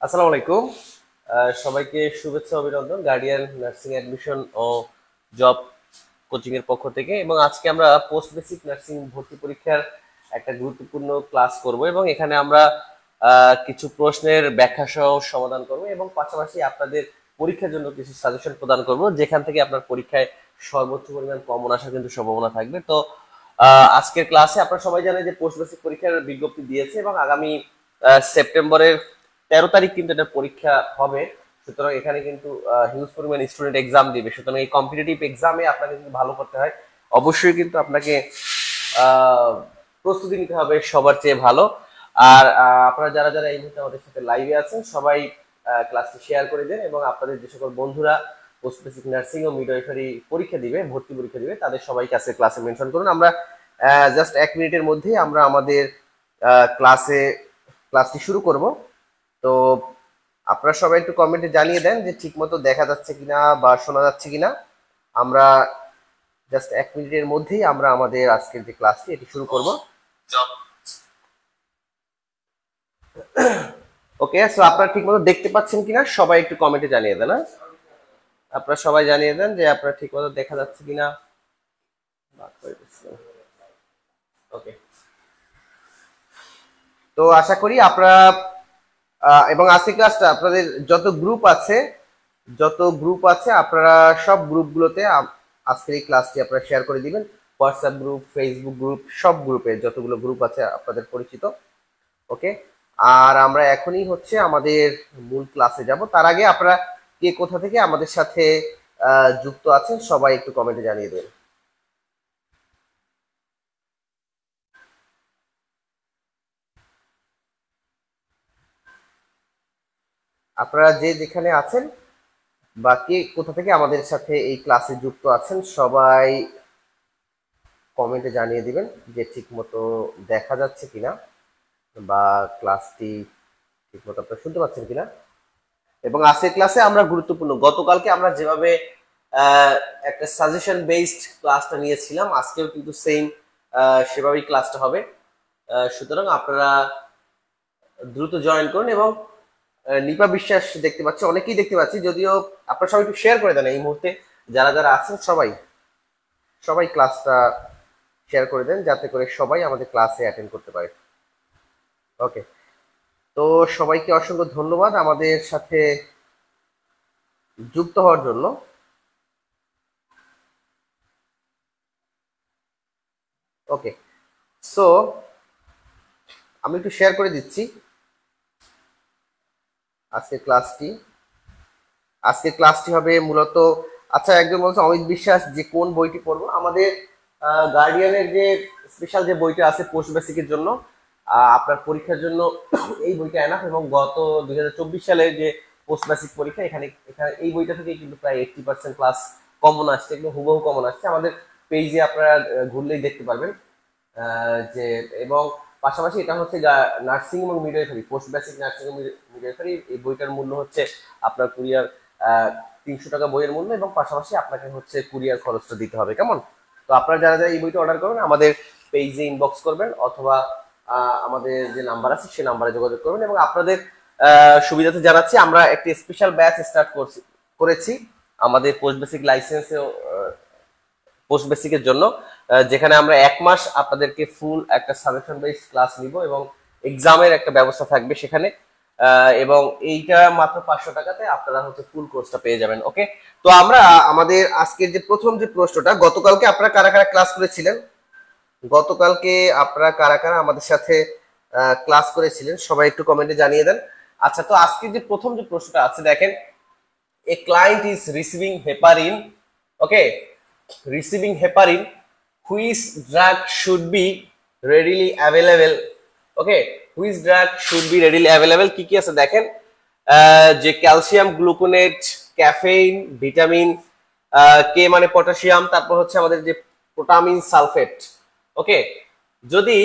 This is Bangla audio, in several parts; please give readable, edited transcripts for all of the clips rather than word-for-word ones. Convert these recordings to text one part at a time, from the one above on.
আসসালামু আলাইকুম। সবাইকে শুভেচ্ছা অভিনন্দন গার্ডিয়ান নার্সিং অ্যাডমিশন ও জব কোচিং এর পক্ষ থেকে। এবং আজকে আমরা পোস্ট বেসিক নার্সিং ভর্তি পরীক্ষার একটা গুরুত্বপূর্ণ ক্লাস করব এবং এখানে আমরা কিছু প্রশ্নের ব্যাখ্যা সহ সমাধান করব এবং পাশাপাশি আপনাদের পরীক্ষার জন্য কিছু সাজেশন প্রদান করব, যেখান থেকে আপনার পরীক্ষায় সর্বোচ্চ পরিমাণ কমন আসার কিন্তু সম্ভাবনা থাকবে। তো আজকের ক্লাসে আপনারা সবাই জানেন যে পোস্ট বেসিক পরীক্ষার বিজ্ঞপ্তি দিয়েছে এবং আগামী সেপ্টেম্বরের 13 তারিখ কিন্তু এটা পরীক্ষা হবে। সুতরাং এখানে কিন্তু হিউজ পরিমাণ স্টুডেন্ট এক্সাম দিবে। সুতরাং এই কম্পিটিটিভ এক্সামে আপনাকে কিন্তু ভালো করতে হয়। অবশ্যই কিন্তু আপনাকে আহ, প্রস্তুতি নিতে হবে সবার চেয়ে ভালো। আর আপনারা যারা যারা এই মুহূর্তে আমাদের সাথে লাইভে আছেন সবাই ক্লাসটি শেয়ার করে দেন এবং আপনাদের যে সকল বন্ধুরা পোস্ট বেসিক নার্সিং ও মিডওয়াইফারি পরীক্ষা দিবে, ভর্তি পরীক্ষা দিবে, তাদের সবাইকে আজকে ক্লাসে মেনশন করুন। আমরা জাস্ট 1 মিনিটের মধ্যেই আমরা আমাদের ক্লাসটি শুরু করব। তো আপনারা সবাই একটু কমেন্টে জানিয়ে দেন যে ঠিকমতো দেখা যাচ্ছে কিনা বা শোনা যাচ্ছে কিনা। আমরা জাস্ট 1 মিনিটের মধ্যেই আমরা আমাদের আজকের যে ক্লাসটি এটি শুরু করব। ওকে, সো আপনারা ঠিকমতো দেখতে পাচ্ছেন কিনা সবাই একটু কমেন্টে জানিয়ে দেন। আপনারা সবাই জানিয়ে দেন যে আপনারা ঠিকমতো দেখা যাচ্ছে কিনা। ওকে, তো আশা করি আপনারা এবং আজকে ক্লাসটা আপনাদের যত গ্রুপ আছে আপনারা সব গ্রুপগুলোতে আজকের এই ক্লাসটি আপনারা শেয়ার করে দিবেন। হোয়াটসঅ্যাপ গ্রুপ, ফেসবুক গ্রুপ, সব গ্রুপে যতগুলো গ্রুপ আছে আপনাদের পরিচিত। ওকে, আর আমরা এখনই হচ্ছে আমাদের মূল ক্লাসে যাব। তার আগে আপনারা কে কোথা থেকে আমাদের সাথে যুক্ত আছেন সবাই একটু কমেন্টে জানিয়ে দেবেন। আপনারা যে যেখানে আছেন বা কে কোথা থেকে আমাদের সাথে এই ক্লাসে যুক্ত আছেন সবাই কমেন্টে জানিয়ে দিবেন যে ঠিকমতো দেখা যাচ্ছে কিনা বা ক্লাসটি ঠিকমতো আপনারা শুনতে পাচ্ছেন কিনা। এবং আজকের ক্লাসে আমরা গুরুত্বপূর্ণ, গতকালকে আমরা যেভাবে আহ, একটা সাজেশন বেসড ক্লাসটা নিয়েছিলাম, আজকেও কিন্তু সেম সেভাবেই ক্লাসটা হবে। সুতরাং আপনারা দ্রুত জয়েন করুন এবং নিপা বিশ্বাস দেখতে পাচ্ছি, অনেকেই দেখতে পাচ্ছি, যদিও আপনারা সবাই একটু শেয়ার করে দেন এই মুহূর্তে। যারা যারা আছেন সবাই সবাই ক্লাসটা শেয়ার করে দেন যাতে করে সবাই আমাদের ক্লাসে অ্যাটেন্ড করতে পারে। ওকে, তো সবাইকে অসংখ্য ধন্যবাদ আমাদের সাথে যুক্ত হওয়ার জন্য। ওকে, সো আমি একটু শেয়ার করে দিচ্ছি আজকের ক্লাসটি। আজকের ক্লাসটি হবে মূলত, আচ্ছা একজন বলছে অমিত বিশ্বাস যে কোন বইটি পড়বো। আমাদের গার্ডিয়ানের যে স্পেশাল যে বইটা আছে পোস্ট বেসিকের জন্য, আপনার পরীক্ষার জন্য এই বইটা এনাফ। এবং গত 2024 সালে যে পোস্ট বেসিক পরীক্ষা, এখানে এখানে এই বইটা থেকে কিন্তু প্রায় 80% ক্লাস কমন আসছে, এগুলো হুবহু কমন আসছে। আমাদের পেজে আপনারা ঘুরলেই দেখতে পারবেন যে। এবং পাশাপাশি এটা হচ্ছে নার্সিং এবং মিডওয়াইফারি, পোস্ট বেসিক নার্সিং এবং মিডওয়াইফারি, এই বইটার মূল্য হচ্ছে আপনার কুরিয়ার 300 টাকা বইয়ের মূল্য, এবং পাশাপাশি আপনাকে হচ্ছে কুরিয়ার খরচটা দিতে হবে। কেমন? তো আপনারা যারা যারা এই বইটা অর্ডার করবেন আমাদের পেজে ইনবক্স করবেন অথবা আমাদের যে নাম্বার আছে সেই নাম্বারে যোগাযোগ করবেন। এবং আপনাদের সুবিধাতে জানাচ্ছি, আমরা একটি স্পেশাল ব্যাচ স্টার্ট করেছি আমাদের পোস্ট বেসিক লাইসেন্সে, পোস্ট বেসিকের জন্য, যেখানে আমরা 1 মাস আপনাদেরকে ফুল একটা সাজেশন বেস ক্লাস নিব এবং এক্সামের একটা ব্যবস্থা থাকবে সেখানে। এবং এইটা মাত্র 500 টাকাতে আপনারা হচ্ছে ফুল কোর্সটা পেয়ে যাবেন। ওকে, তো আমরা আমাদের আজকের যে প্রথম যে প্রশ্নটা, গতকালকে আপনারা কারা কারা ক্লাস করেছিলেন, গতকালকে আপনারা কারা কারা আমাদের সাথে ক্লাস করেছিলেন সবাই একটু কমেন্টে জানিয়ে দেন। আচ্ছা, তো আজকের যে প্রথম যে প্রশ্নটা আছে দেখেন, a client is receiving heparin, okay, receiving heparin, which drug should be readily available? Okay, which drug should be readily available? কি কি আছে দেখেন, যে calcium gluconate, caffeine, vitamin K মানে পটাশিয়াম, তারপর হচ্ছে আমাদের যে প্রোটামিন সালফেট। ওকে, যদি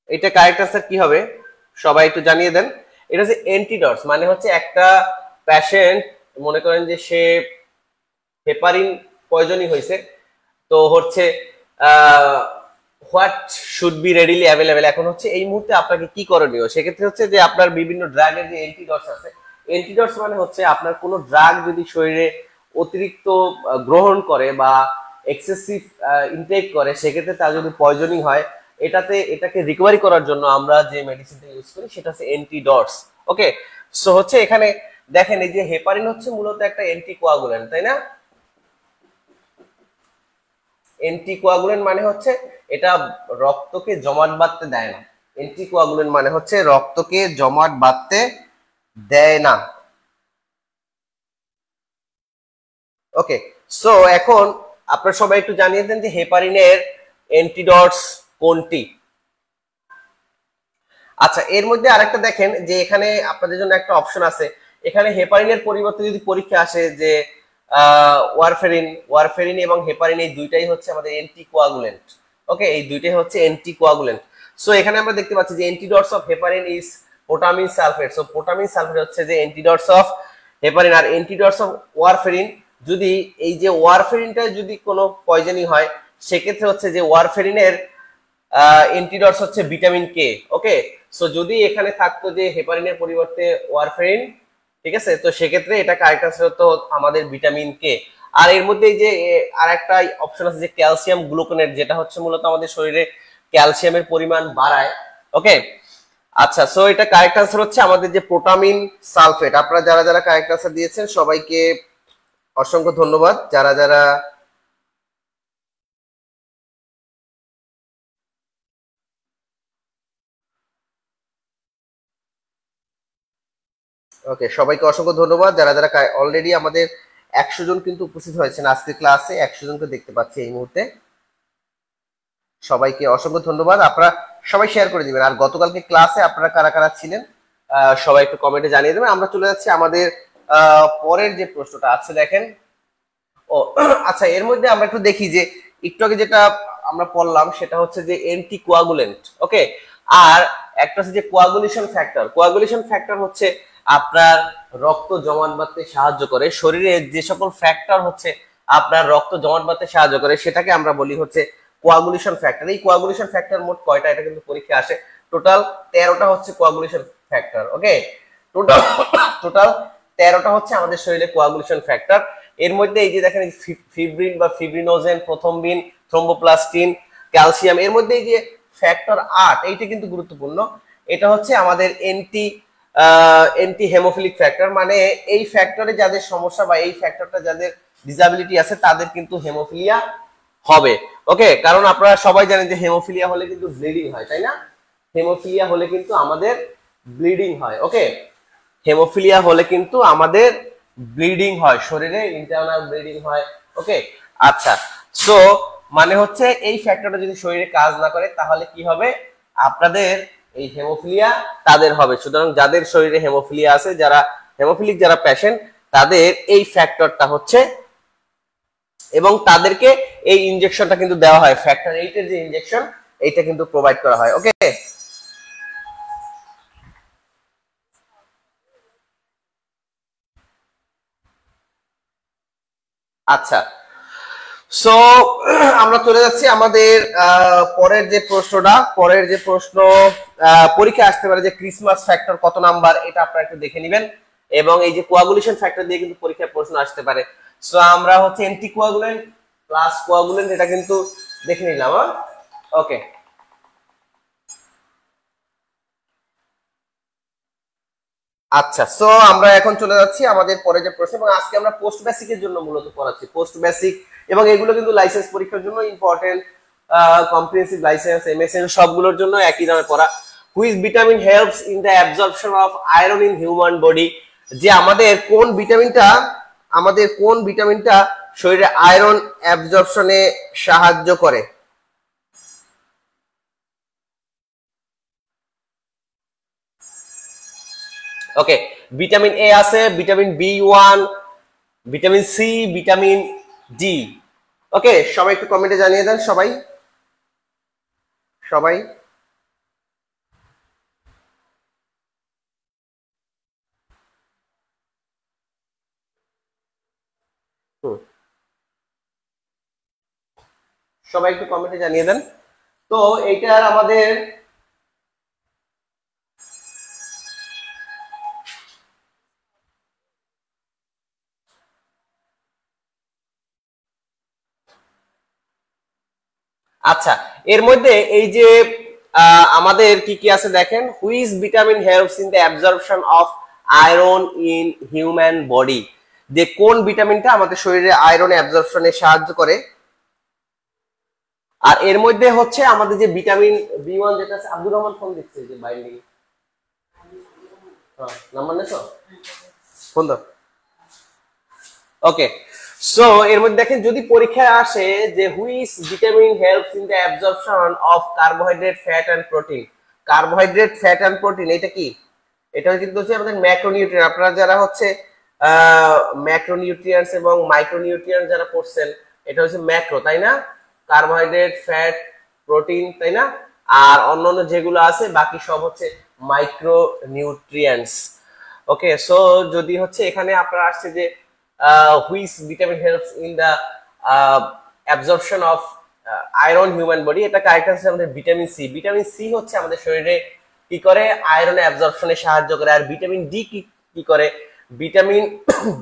এটা কারেক্ট আনসার কি হবে সবাই একটু জানিয়ে দেন। এটা হচ্ছে অ্যান্টিডটস, মানে হচ্ছে একটা পেশেন্ট মনে করেন যে সে হেপারিন পয়জনই হয়েছে, তো হচ্ছে what should be readily available, এখন হচ্ছে এই মুহূর্তে আপনাকে কি করণীয়। সেক্ষেত্রে হচ্ছে যে আপনার বিভিন্ন ড্রাগের যে অ্যান্টিডটস আছে, অ্যান্টিডটস মানে হচ্ছে আপনার কোনো ড্রাগ যদি শরীরে অতিরিক্ত গ্রহণ করে বা এক্সেসিভ ইনটেক করে, সেক্ষেত্রে তার যদি পয়জনিং হয়, এটাকে রিকভারি করার জন্য আমরা যে মেডিসিনটা ইউজ করি সেটা হচ্ছে অ্যান্টিডটস। ওকে, সো হচ্ছে এখানে দেখেন এই যে হেপারিন হচ্ছে মূলত একটা অ্যান্টিকোয়াগুল্যান্ট, তাই না? অ্যান্টিকোয়াগুলেন্ট মানে হচ্ছে এটা রক্তকে জমাট বাঁধতে দেয় না। অ্যান্টিকোয়াগুলেন্ট মানে হচ্ছে রক্তকে জমাট বাঁধতে দেয় না। ওকে, সো এখন আপনারা সবাই একটু জানিয়ে দেন যে হেপারিনের অ্যান্টিডটস কোনটি। আচ্ছা, এর মধ্যে আরেকটা দেখেন যে এখানে আপনাদের জন্য একটা অপশন আছে। এখানে হেপারিনের পরিবর্তে যদি পরীক্ষা আসে যে ওয়ারফেরিন, ওয়ারফেরিন এবং হেপারিন এই দুইটাই হচ্ছে আমাদের অ্যান্টিকোয়াগুলেন্ট। ওকে, এই দুইটাই হচ্ছে অ্যান্টিকোয়াগুলেন্ট। সো এখানে আমরা দেখতে পাচ্ছি যে antidotes of heparin is protamine sulphate. So protamine sulphate হচ্ছে যে অ্যান্টিডটস অফ হেপারিন। আর অ্যান্টিডটস অফ ওয়ারফেরিন, যদি এই যে ওয়ারফেরিনটা যদি কোনো পয়জনিং হয়, সেক্ষেত্রে হচ্ছে যে ওয়ারফেরিনের অ্যান্টিডটস হচ্ছে ভিটামিন কে। ওকে, সো যদি এখানে থাকতো যে হেপারিনের পরিবর্তে ওয়ারফেরিন, ঠিক আছে, তো সেক্ষেত্রে এটা কারেক্ট আনসার হতো আমাদের ভিটামিন কে। আর এর মধ্যে এই যে আর একটা অপশন আছে যে ক্যালসিয়াম গ্লুকোনেট, যেটা হচ্ছে মূলত আমাদের শরীরে ক্যালসিয়ামের পরিমাণ বাড়ায়। ওকে, আচ্ছা, সো এটা কারেক্ট আনসার হচ্ছে আমাদের যে প্রোটামিন সালফেট। আপনারা যারা যারা কারেক্ট আনসার দিয়েছেন সবাইকে অসংখ্য ধন্যবাদ। যারা যারা ওকে, সবাইকে অসংখ্য ধন্যবাদ। যারা যারা অলরেডি আমাদের 100 জন কিন্তু উপস্থিত হয়েছেন আজকে ক্লাসে, 100 জনকে দেখতে পাচ্ছি এই মুহূর্তে। সবাইকে অসংখ্য ধন্যবাদ। আপনারা সবাই শেয়ার করে দিবেন। আর গতকালকে ক্লাসে আপনারা কারা কারা ছিলেন সবাই একটু কমেন্টে জানিয়ে দেবেন। আমরা চলে যাচ্ছি আমাদের পরের যে প্রশ্নটা আছে, দেখেন। ও আচ্ছা, এর মধ্যে আমরা একটু দেখি যে একটু আগে যেটা আমরা পড়লাম সেটা হচ্ছে যে এন্টি কোয়াগুলেন্ট। ওকে, আর একটা হচ্ছে যে কোয়াগুলেশন ফ্যাক্টর। কোয়াগুলেশন ফ্যাক্টর হচ্ছে আপনার রক্ত জমাট বাঁধতে সাহায্য করে। শরীরে যে সকল ফ্যাক্টর হচ্ছে আপনার রক্ত জমাট বাঁধতে সাহায্য করে সেটাকে আমরা বলি হচ্ছে কোয়াগুলেশন ফ্যাক্টর। এই কোয়াগুলেশন ফ্যাক্টর মোট কয়টা, এটা কিন্তু পরীক্ষা আসে। টোটাল 13টা হচ্ছে কোয়াগুলেশন ফ্যাক্টর। ওকে, টোটাল টোটাল 13টা হচ্ছে আমাদের শরীরে কোয়াগুলেশন ফ্যাক্টর। এর মধ্যে এই যে দেখেন ফিব্রিন বা ফিব্রিনোজেন, প্রথমবিন, থ্রোম্বোপ্লাস্টিন, ক্যালসিয়াম, এর মধ্যে এই যে ফ্যাক্টর 8, এইটা কিন্তু গুরুত্বপূর্ণ। এটা হচ্ছে আমাদের এন্টি হেমোফিলিক ফ্যাক্টর। মানে এই ফ্যাক্টরে যাদের সমস্যা বা এই ফ্যাক্টরটা যাদের ডিসাবিলিটি আছে তাদের কিন্তু হেমোফিলিয়া হবে। ওকে, কারণ আপনারা সবাই জানেন যে হেমোফিলিয়া হলে কিন্তু ব্লিডিং হয়, তাই না? হেমোফিলিয়া হলে কিন্তু আমাদের ব্লিডিং হয়। ওকে, হেমোফিলিয়া হলে কিন্তু আমাদের ব্লিডিং হয়, শরীরে ইন্টারনাল ব্লিডিং হয়। ওকে, আচ্ছা, সো মানে হচ্ছে এই ফ্যাক্টরটা যদি শরীরে কাজ না করে তাহলে কি হবে, আপনাদের এই হেমোফিলিয়া তাদের হবে। সুতরাং যাদের শরীরে হেমোফিলিয়া আছে, যারা হেমোফিলিক যারা পেশেন্ট, তাদের এই ফ্যাক্টরটা হচ্ছে, এবং তাদেরকে এই ইনজেকশনটা কিন্তু দেওয়া হয়, ফ্যাক্টর 8 এর যে ইনজেকশন, এইটা কিন্তু প্রোভাইড করা হয়। ওকে, আচ্ছা, সো আমরা চলে যাচ্ছি আমাদের পরের যে প্রশ্নটা। পরের যে প্রশ্ন পরীক্ষা আসতে পারে যে ক্রিসমাস ফ্যাক্টর কত নাম্বার, এটা আপনারা একটু দেখে নেবেন। এবং এই যে কোয়াগুলেশন ফ্যাক্টর দিয়ে কিন্তু পরীক্ষায় প্রশ্ন আসতে পারে। সো আমরা হচ্ছে এন্টি কোয়াগুলেন্ট প্লাস কোয়াগুলেন্ট, এটা কিন্তু দেখে নিলাম। ওকে, আচ্ছা, সো আমরা এখন চলে যাচ্ছি আমাদের পরে যে প্রশ্ন। এবং আজকে আমরা পোস্ট বেসিকের জন্য মূলত পড়াচ্ছি, পোস্ট বেসিক। এবং এগুলো কিন্তু লাইসেন্স পরীক্ষার জন্য ইম্পর্টেন্ট। কম্প্রিহেন্সিভ লাইসেন্স, এমএসএন সবগুলোর জন্য একই নামে পড়া। Which vitamin helps in the absorption of iron in human body, যে আমাদের কোন ভিটামিনটা শরীরে আয়রন অ্যাবজর্পশনে সাহায্য করে। ওকে, ভিটামিন এ আছে, vitamin B 1, vitamin C, vitamin D. Okay, সবাই একটু কমেন্টে জানিয়ে দেন। সবাই সবাই হুম, সবাই একটু কমেন্টে জানিয়ে দেন। তো এইটার আমাদের আচ্ছা, এর মধ্যে এই যে আমাদের কি কি আছে দেখেন, which vitamin helps in the absorption of iron in human body, যে কোন ভিটামিনটা আমাদের শরীরে আয়রন অ্যাবজর্পশনে সাহায্য করে। আর এর মধ্যে হচ্ছে আমাদের যে ভিটামিন বি1 যেটা আছে, আব্দুর রহমান ফোন দিচ্ছে যে বাইন্ডিং, হ্যাঁ নাম্বার নেছো ফোন দাও। ওকে, সো এর মধ্যে দেখেন যদি পরীক্ষায় আসে যে which vitamin helps in the absorption of carbohydrate, fat and protein. Carbohydrate, fat and protein এটা কি? এটা কিন্তু হচ্ছে আমাদের ম্যাক্রোনিউট্রিয়েন্ট। আপনারা যারা হচ্ছে ম্যাক্রোনিউট্রিয়েন্টস এবং মাইক্রোনিউট্রিয়েন্ট যারা পড়ছেন, এটা হচ্ছে ম্যাক্রো, তাই না? কার্বোহাইড্রেট, ফ্যাট, প্রোটিন, তাই না? আর অন্যান্য যেগুলো আছে বাকি সব হচ্ছে মাইক্রোনিউট্রিয়েন্টস। ওকে, সো যদি হচ্ছে এখানে আপনারা আসছে যে which vitamin helps in the absorption of iron human body, এটা কারেক্ট আনসার আমাদের ভিটামিন সি। ভিটামিন সি হচ্ছে আমাদের শরীরে কি করে, আয়রন অ্যাবজর্পশনে সাহায্য করে। আর ভিটামিন ডি কি করে, ভিটামিন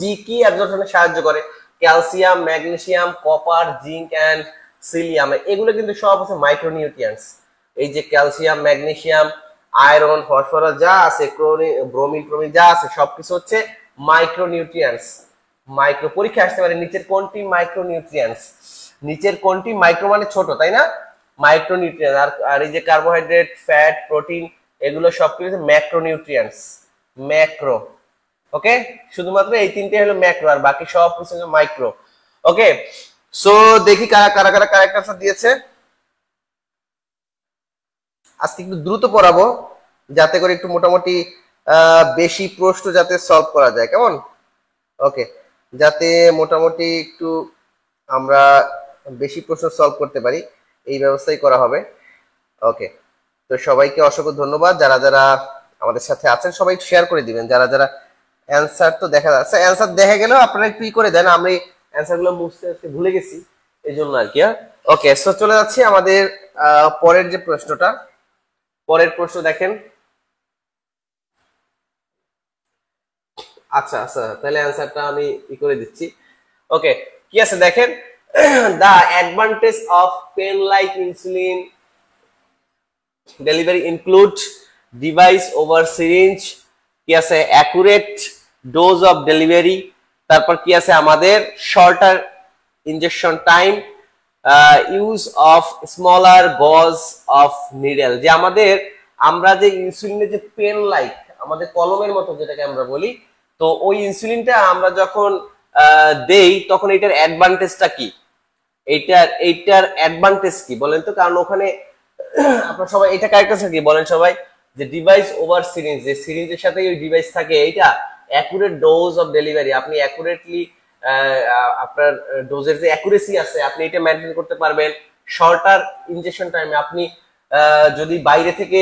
ডি কি অ্যাবজর্পশনে সাহায্য করে, calcium, magnesium, copper, zinc and selenium, এগুলো কিন্তু সব হচ্ছে মাইক্রোনিউট্রিয়েন্টস। এই যে ক্যালসিয়াম, ম্যাগনেসিয়াম, আয়রন, ফসফরাস যা আছে, ব্রোমিন প্রোমিন যা আছে সবকিছু হচ্ছে মাইক্রোনিউট্রিয়েন্টস। মাইক্রো পরীক্ষা আসতে পারে নিচের কোনটি মাইক্রোনিউট্রিয়েন্টস, নিচের কোনটি মাইক্রো মানে ছোট, তাই না? মাইক্রোনিউট্রিয়েন্ট। আর এই যে কার্বোহাইড্রেট, ফ্যাট, প্রোটিন এগুলো সবকিছু ম্যাক্রোনিউট্রিয়েন্টস, ম্যাক্রো। ওকে, শুধুমাত্র এই তিনটে হলো ম্যাক্রো, আর বাকি সব কিছু হলো মাইক্রো। ওকে, সো দেখি কারা কারা কারা কারেক্ট আনসার দিয়েছে। আজকে একটু দ্রুত পড়াবো যাতে করে একটু মোটামুটি বেশি প্রশ্ন যাতে সলভ করা যায়, কেমন? ওকে, যাতে মোটামুটি একটু আমরা বেশি প্রশ্ন সলভ করতে পারি এই ব্যবস্থাই করা হবে। ওকে, তো সবাইকে অসংখ্য ধন্যবাদ। যারা যারা আমাদের সাথে আছেন সবাই শেয়ার করে দিবেন। যারা যারা অ্যান্সার তো দেখা যাচ্ছে, অ্যান্সার দেখা গেলেও আপনারা একটু করে দেন, আমি অ্যান্সার গুলো বুঝতে ভুলে গেছি এই জন্য আর কি। ওকে, সো চলে যাচ্ছি আমাদের পরের যে প্রশ্নটা। পরের প্রশ্ন দেখেন। আচ্ছা আচ্ছা, তাহলে অ্যান্সারটা আমি করে দিচ্ছি। ওকে, কি আছে দেখেন, the advantage of pen like insulin delivery include device over syringe, কি আছে accurate dose of delivery, তারপর কি আছে আমাদের shorter injection time, use of smaller gauge of needle, যে আমাদের আমরা যে ইনসুলিনের যে পেন লাইক আমাদের কলমের মতো যেটাকে আমরা বলি, তো ওই ইনসুলিনটা আমরা যখন দেই তখন এটার অ্যাডভান্টেজটা কি, এইটার অ্যাডভান্টেজ কি বলেন তো? কারণ ওখানে আপনারা সবাই এটা কারেক্ট আছে কি বলেন সবাই, যে ডিভাইস ওভার সিরিঞ্জ, যে সিরিঞ্জের সাথে ওই ডিভাইস থাকে, এইটা অ্যাকুরেট ডোজ অফ ডেলিভারি, আপনি অ্যাকুরেটলি আপনার ডোজের যে অ্যাকুরেসি আছে আপনি এটা মেনটেন করতে পারবেন। শর্টার ইনজেকশন টাইমে আপনি যদি বাইরে থেকে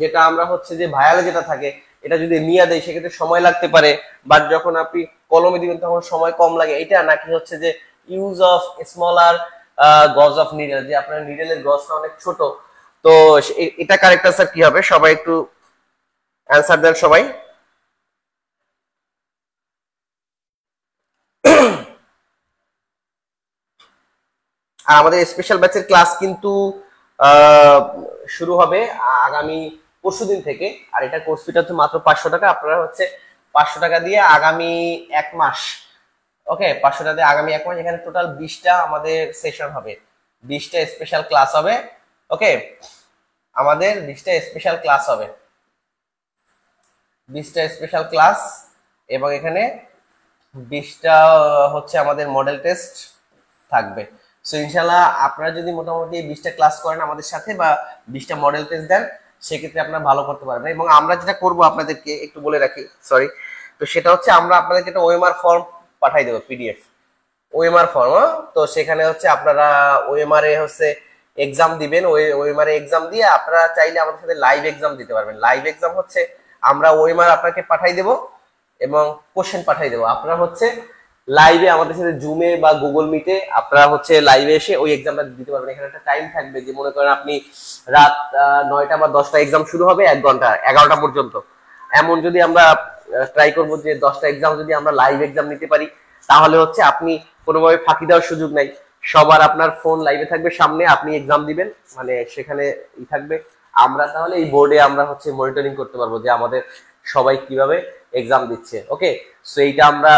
যেটা আমরা হচ্ছে যে ভায়ালে যেটা থাকে এটা যদি নিয়ে দেয় সেক্ষেত্রে সময় লাগতে পারে, বাট যখন আপনি কলমে দিবেন তখন সময় কম লাগে। এটা নাকি হচ্ছে যে ইউজ অফ স্মলার গজ অফ নিডেল, যে আপনার নিডেলের গজটা অনেক ছোট। তো এটা কারেক্ট আনসার কি হবে? সবাই একটু অ্যানসার দেন সবাই। আর আমাদের স্পেশাল ব্যাচের ক্লাস কিন্তু শুরু হবে আগামী পরশুদিন থেকে। আর এটা কোর্স ফিটা হচ্ছে মাত্র 500 টাকা। আপনারা হচ্ছে 500 টাকা দিয়ে আগামী 1 মাস, ওকে 500 টাকা দিয়ে আগামী 1 মাস এখানে টোটাল 20টা আমাদের সেশন হবে, 20টা স্পেশাল ক্লাস হবে। ওকে, আমাদের 20টা স্পেশাল ক্লাস হবে, 20টা স্পেশাল ক্লাস, এবং এখানে 20টা হচ্ছে আমাদের মডেল টেস্ট থাকবে। সো ইনশাল্লাহ আপনারা যদি মোটামুটি 20টা ক্লাস করেন আমাদের সাথে বা 20টা মডেল টেস্ট দেন সেক্ষেত্রে আপনারা ভালো করতে পারবেন। এবং আমরা যেটা করব আপনাদেরকে একটু বলে রাখি, সরি, তো সেটা হচ্ছে আমরা আপনাদেরকে একটা ওএমআর ফর্ম পাঠাই দেবো, পিডিএফ ওএমআর ফর্ম। তো সেখানে হচ্ছে আপনারা ওএমআর এ হচ্ছে এক্সাম দিবেন, ওএমআর এ এক্সাম দিয়ে আপনারা চাইলে আমাদের সাথে লাইভ এক্সাম দিতে পারবেন। লাইভ এক্সাম হচ্ছে আমরা ওএমআর আপনাকে পাঠাই দেব এবং কোশ্চেন পাঠাই দেবো, আপনারা হচ্ছে লাইভে আমাদের সাথে জুমে বা গুগল মিটে আপনারা হচ্ছে লাইভে এসে ওই এক্সামটা দিতে পারবেন। এখানে একটা টাইম থাকবে, যে মনে করেন আপনি রাত 9টা বা 10টা এক্সাম শুরু হবে 1 ঘন্টা 11টা পর্যন্ত। এমন যদি আমরা ট্রাই করব যে 10টা এক্সাম যদি আমরা লাইভ এক্সাম নিতে পারি, তাহলে হচ্ছে আপনি কোনোভাবে ফাঁকি দেওয়ার সুযোগ নাই। সবার আপনার ফোন লাইভে থাকবে সামনে, আপনি এক্সাম দিবেন, মানে সেখানে থাকবে। আমরা তাহলে এই বোর্ডে আমরা হচ্ছে মনিটরিং করতে পারবো যে আমাদের সবাই কিভাবে এক্সাম দিচ্ছে। ওকে, সো এইটা আমরা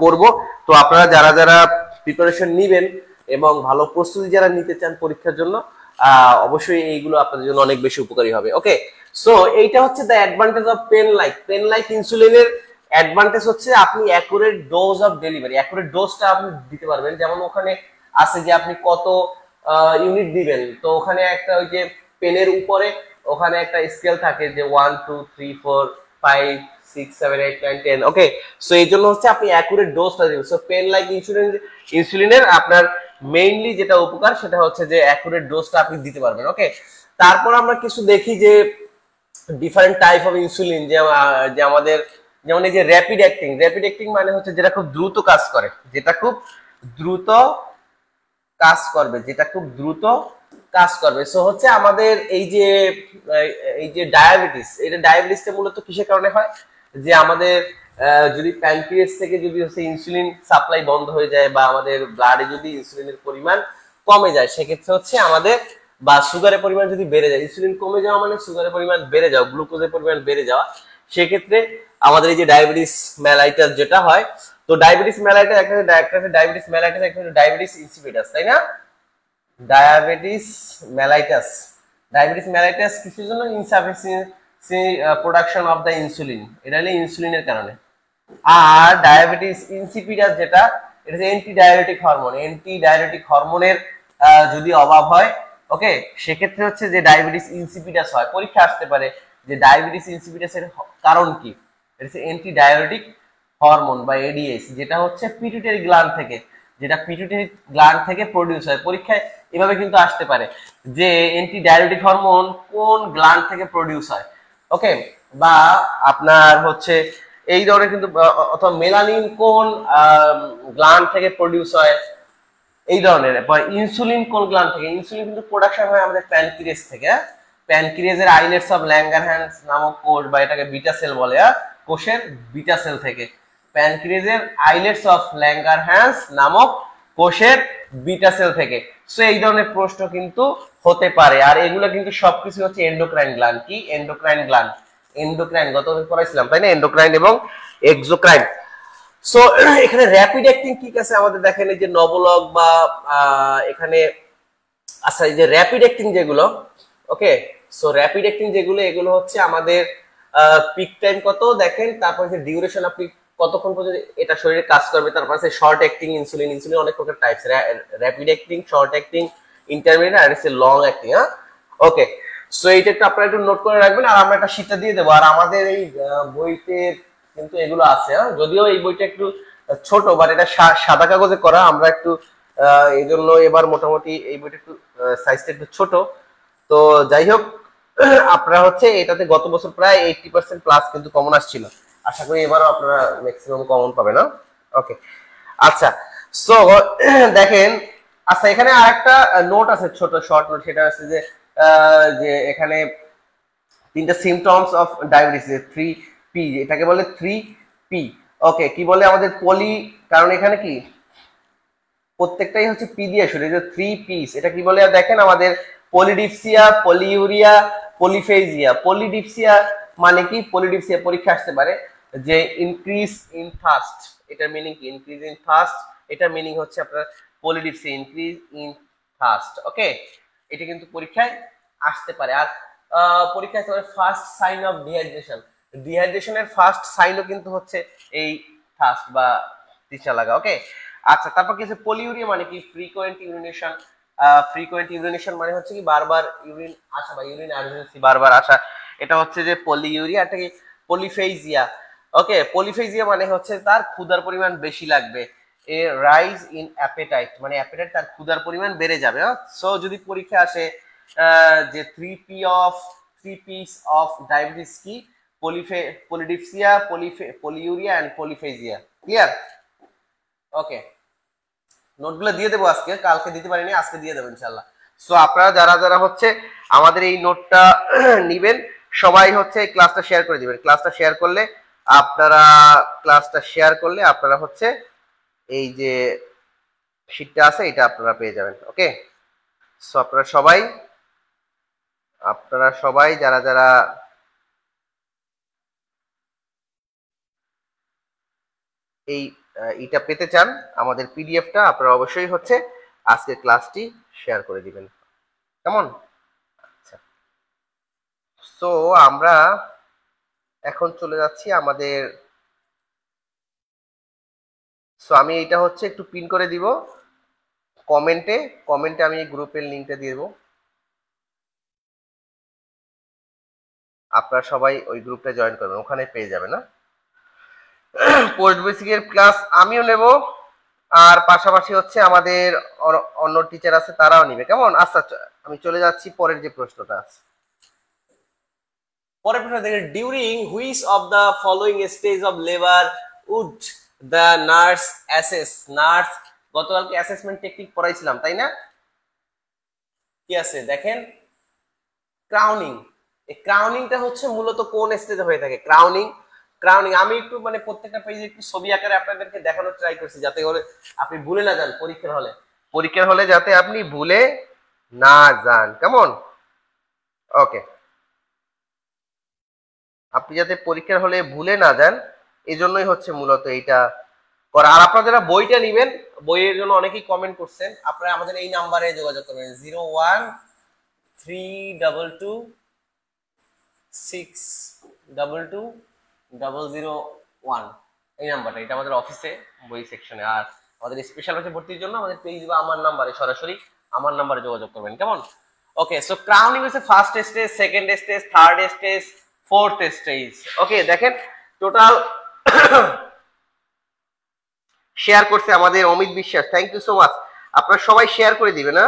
করব। তো আপনারা যারা যারা প্রিপারেশন নিবেন এবং ভালো প্রস্তুতি যারা নিতে চান পরীক্ষার জন্য, অবশ্যই এইগুলো আপনাদের জন্য অনেক বেশি উপকারী হবে। ওকে, সো এইটা হচ্ছে the advantage of pen like ইনসুলিনের অ্যাডভান্টেজ হচ্ছে আপনি accurate dose of delivery, accurate ডোজটা আপনি দিতে পারবেন। যেমন ওখানে আছে যে আপনি কত ইউনিট দিবেন, তো ওখানে একটা ওই যে পেনের উপরে ওখানে একটা স্কেল থাকে যে 1 2 3 4 5 6 7 8 9 10। ওকে, সো এই জন্য হচ্ছে আপনি অ্যাকুরেট ডোজটা দিবেন। সো পেন লাইক ইনসুলিনের আপনার মেইনলি যেটা উপকার সেটা হচ্ছে যে অ্যাকুরেট ডোজটা আপনি দিতে পারবেন। ওকে, তারপর আমরা কিছু দেখি যে ডিফারেন্ট টাইপ অফ ইনসুলিন, যে আমাদের যেমন এই যে র্যাপিড অ্যাক্টিং মানে হচ্ছে যেটা খুব দ্রুত কাজ করে, যেটা খুব দ্রুত কাজ করবে। সো হচ্ছে আমাদের এই যে ডায়াবেটিসটা মূলত কিসের কারণে হয়, যে আমাদের যদি প্যানক্রিয়াস থেকে যদি হচ্ছে ইনসুলিন সাপ্লাই বন্ধ হয়ে যায় বা আমাদের ব্লাডে যদি ইনসুলিনের পরিমাণ কমে যায়, সেক্ষেত্রে হচ্ছে আমাদের, বা সুগারের পরিমাণ যদি বেড়ে যায়, ইনসুলিন কমে যাওয়া মানে সুগারের পরিমাণ বেড়ে যাওয়া, গ্লুকোজের পরিমাণ বেড়ে যাওয়া, সেক্ষেত্রে আমাদের এই যে ডায়াবেটিস মেলাইটাস যেটা হয়। তো ডায়াবেটিস মেলাইটাস একটা ডায়াবেটিস ইনসিপিটাস, তাই না? ডায়াবেটিস মেলাইটাস কিসের জন্য? Insufficiency production of the insulin, এটা হলো ইনসুলিনের কারণে। আর ডায়াবেটিস ইনসিপিটাস যেটা, এটা হচ্ছে অ্যান্টি হরমোনের যদি অভাব হয়, ওকে, সেক্ষেত্রে হচ্ছে যে ডায়াবেটিস ইনসিপিটাস হয়। পরীক্ষা আসতে পারে যে ডায়াবেটিস ইনসিপিটাসের কারণ কি। এটা হচ্ছে অ্যান্টি ডায়াবেটিক হরমোন বা এডিএস, যেটা হচ্ছে পিটুইটারি গ্ল্যান্ড থেকে প্রডিউস হয়। পরীক্ষায় এভাবে কিন্তু আসতে পারে যে অ্যান্টি ডায়াবেটিক হরমোন কোন গ্ল্যান্ড থেকে প্রডিউস হয়। ওকে, বা আপনার হচ্ছে এই ধরনের কিন্তু, অথবা মেলানিন কোন গ্ল্যান্ড থেকে প্রডিউস হয়, এই ধরনের। ইনসুলিন কোন গ্ল্যান্ড থেকে? ইনসুলিন কিন্তু প্রোডাকশন হয় আমাদের প্যানক্রিয়াস থেকে। প্যানক্রিয়াসের আইলেটস অফ ল্যাঙ্গারহ্যান্স নামক কোষ, বা এটাকে বিটা সেল বলে, কোষের বিটা সেল থেকে। প্যানক্রিয়াসের আইলেটস অফ ল্যাঙ্গারহ্যান্স নামক কোষের বিটা সেল থেকে। সো এই ধরনের প্রশ্ন কিন্তু হতে পারে। আর এগুলো কিন্তু সবকিছু হচ্ছে এন্ডোক্রাইন গ্ল্যান্ড। কি এন্ডোক্রাইন গতদিন পড়াইছিলাম, তাই না? এন্ডোক্রাইন এবং এক্সোক্রাইন। সো এখানে র্যাপিড অ্যাক্টিং ঠিক আছে আমাদের, দেখেন এই যে নবলক বা এখানে, আচ্ছা এই যে র্যাপিড অ্যাক্টিং যেগুলো, ওকে, সো র্যাপিড অ্যাক্টিং যেগুলো, এগুলো হচ্ছে আমাদের পিক টাইম কত দেখেন, তারপর যে ডিউরেশন আপনি কতক্ষণ পর্যন্ত এটা শরীরে কাজ করবে। তারপর আছে শর্ট অ্যাক্টিং ইনসুলিন অনেক প্রকার types, rapid acting, short acting, intermediate, আর আছে লং অ্যাক্টিং। হ্যাঁ, ওকে, সো এইটা একটু আপনারা একটু নোট করে রাখবেন। আর আমরা একটা শীটটা দিয়ে দেবো। আর আমাদের এই বইতে কিন্তু এগুলো আছে, যদিও এই বইটা একটু ছোট, বাট এটা সাদা কাগজে করা। আমরা একটু এই জন্য এবার মোটামুটি এই বইটা একটু সাইজটা একটু ছোট। তো যাই হোক, আপনারা হচ্ছে এটাতে গত বছর প্রায় 80% প্লাস কিন্তু কমন আসছিল। আশা করি এবারও আপনারা ম্যাক্সিমাম কমন পাবেন। না, ওকে, আচ্ছা, সো দেখেন, আচ্ছা এখানে আরেকটা নোট আছে, ছোট শর্ট নোট, সেটা আছে যে যে এখানে 3টা সিমটমস অফ ডায়াবেটিস, 3P, এটাকে বলে 3P। ওকে, কি বলে আমাদের পলি, কারণ এখানে কি প্রত্যেকটাই হচ্ছে পি দিয়ে শুরু, এই যে 3Ps, এটা কি বলে দেখেন আমাদের? Polydipsia, polyuria, polyphagia. পলিডিপসিয়া মানে কি? পলিডিপসিয়া পরীক্ষা আসতে পারে যে ইনক্রিজ ইন থার্স্ট, এটার মিনিং কি? ইনক্রিজ ইন থার্স্ট, এটার মিনিং হচ্ছে আপনার পলিডিপসিয়া, ইনক্রিজ ইন থার্স্ট। ওকে, এটা কিন্তু পরীক্ষায় আসতে পারে। আর পরীক্ষায় আসতে পারে ফার্স্ট সাইন অফ ডিহাইড্রেশনের ফার্স্ট সাইনও কিন্তু হচ্ছে এই থার্স্ট বা তৃষ্ণা লাগা। ওকে, আচ্ছা, তারপর কি আছে? পলিউরিয়া মানে কি? ফ্রিকোয়েন্ট ইউরিনেশন মানে হচ্ছে কি বারবার ইউরিন আসা বা ইউরিন আর্জেন্সি বারবার আসা, এটা হচ্ছে যে পলিউরিয়া। এটা কি পলিফেজিয়া? ওকে, পলিফেজিয়া মানে হচ্ছে তার ক্ষুধার পরিমাণ বেশি লাগবে। এ রাইজ ইন অ্যাপেটাইট, মানে অ্যাপেটাইট, তার ক্ষুধার পরিমাণ বেড়ে যাবে। সো যদি পরীক্ষা আসে যে 3Ps অফ ডায়াবেটিস কি? Polydipsia, polyuria and polyphagia. Clear? Okay, নোটগুলো দিয়ে দেবো আজকে, কালকে দিতে পারিনি, আজকে দিয়ে দেবো ইনশাল্লাহ। সো আপনারা যারা যারা হচ্ছে আমাদের এই নোটটা নিবেন, সবাই হচ্ছে ক্লাসটা শেয়ার করে দিবেন। ক্লাসটা শেয়ার করলে আপনারা হচ্ছে এই যে শীটটা আছে এটা আপনারা পেয়ে যাবেন। ওকে, সো আপনারা সবাই যারা যারা এই এটা পেতে চান, আমাদের পিডিএফটা, আপনারা অবশ্যই হচ্ছে আজকে ক্লাসটি শেয়ার করে দিবেন, কেমন? আচ্ছা, সো আমরা এখন চলে যাচ্ছি আমাদের, সো আমি এটা হচ্ছে একটু পিন করে দিব কমেন্টে, আমি গ্রুপের লিঙ্কটা দিয়ে দেবো, আপনারা সবাই ওই গ্রুপটা জয়েন করবেন, ওখানে পেয়ে যাবেন। না, পোস্ট বেসিকের ক্লাস আমিও নেব, আর পাশাপাশি হচ্ছে আমাদের অন্য টিচার আছে তারাও নিবে, কেমন? আচ্ছা, আমি চলে যাচ্ছি পরের যে প্রশ্নটা আছে। পরের প্রশ্ন দেখেন, during which of the following stage of labour would the nurse assess, nurse গতকালকে অ্যাসেসমেন্ট টেকনিক পড়াইছিলাম তাই না? কি আছে দেখেন, ক্রাউনিং। এই ক্রাউনিংটা হচ্ছে মূলত কোন স্টেজে হয়ে থাকে? ক্রাউনিং আমি একটু মানে প্রত্যেকটা পেজে একটু ছবি আকারে আপনাদেরকে দেখানোর ট্রাই করছি, যাতে করে আপনি ভুলে না যান পরীক্ষার হলে যাতে আপনি ভুলে না যান, কেমন? ওকে, আপনি যাতে পরীক্ষার হলে ভুলে না যান, এই জন্যই হচ্ছে মূলত এইটা করা। আর আপনারা যারা বইটা নিবেন, বইয়ের জন্য অনেকেই কমেন্ট করছেন, আপনারা আমাদের এই নাম্বারে যোগাযোগ করবেন, 0132622001, এই নাম্বারটা, এটা আমাদের অফিসে বই সেকশনে। আর আমাদের স্পেশাল হচ্ছে ভর্তির জন্য আমাদের পেজ বা আমার নাম্বারে, সরাসরি আমার নাম্বারে যোগাযোগ করবেন, কেমন? ওকে, সো ক্রাউনিং হচ্ছে first stage, second stage, third stage, fourth stage. Okay, দেখেন টোটাল শেয়ার করছে আমাদের অমিত বিশ্বাস, থ্যাংক ইউ সো মাচ। আপনারা সবাই শেয়ার করে দিবেন। না,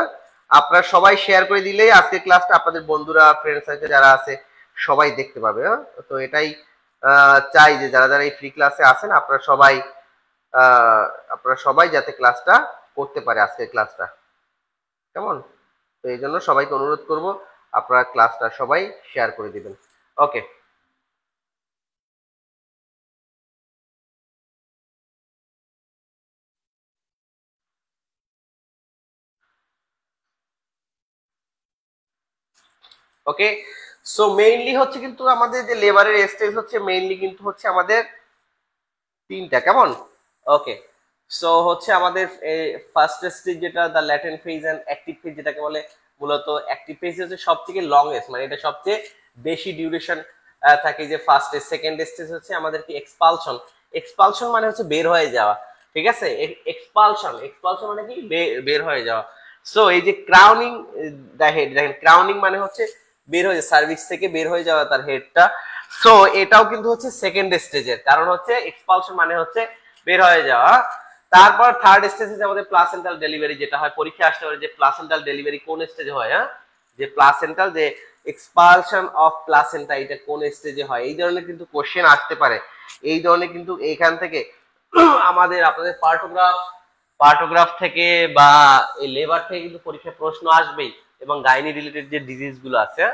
আপনারা সবাই শেয়ার করে দিলেই আজকে ক্লাসটা আপনাদের বন্ধুরা, ফ্রেন্ড সার্কেল যারা আছে সবাই দেখতে পাবে। হ্যাঁ, তো এটাই চাই যে যারা যারা এই ফ্রি ক্লাসে আছেন আহ, আপনারা সবাই যাতে ক্লাসটা করতে পারে, আজকের ক্লাসটা, কেমন? তো এই জন্য সবাইকে অনুরোধ করব আপনারা ক্লাসটা সবাই শেয়ার করে দিবেন। ওকে, ওকে, সো মেইনলি হচ্ছে কিন্তু আমাদের যে লেবারের স্টেজ হচ্ছে মেইনলি কিন্তু হচ্ছে আমাদের তিনটা, কেমন? ওকে, সো হচ্ছে আমাদের ফার্স্ট স্টেজ যেটা the latent phase and active phase, যেটাকে বলে মূলত অ্যাক্টিভ ফেজ হচ্ছে সব থেকে লংগেস্ট, মানে এটা সবচেয়ে বেশি ডিউরেশন থাকে। যে ফার্স্ট স্টেজ, সেকেন্ড স্টেজ হচ্ছে আমাদের কি এক্সপালশন, এক্সপালশন মানে হচ্ছে বের হয়ে যাওয়া, ঠিক আছে? এক্সপালশন মানে কি বের হয়ে যাওয়া। সো এই যে ক্রাউনিং, দেখেন ক্রাউনিং মানে হচ্ছে বের হয়ে সার্ভিস থেকে বের হয়ে যাওয়া তার হেডটা। সো এটাও কিন্তু হচ্ছে সেকেন্ড স্টেজের, কারণ হচ্ছে এক্সপালশন মানে হচ্ছে বের হয়ে যাওয়া। তারপর থার্ড স্টেজে আমাদের প্লাসেন্টাল ডেলিভারি, যেটা হয় পরীক্ষা আসতে পারে যে প্লাসেন্টাল ডেলিভারি কোন স্টেজে হয়। হ্যাঁ, যে প্লাসেন্টাল, যে এক্সপালশন অফ প্লাসেন্টা, এটা কোন স্টেজে হয়, এই ধরনের কিন্তু কোশ্চেন আসতে পারে। এই ধরনের কিন্তু এইখান থেকে আমাদের আপনাদের পার্টোগ্রাফ থেকে বা এই লেবার থেকে কিন্তু পরীক্ষায় প্রশ্ন আসবেই। এবং গাইনি রিলেটেড যে ডিজিজ গুলো আছে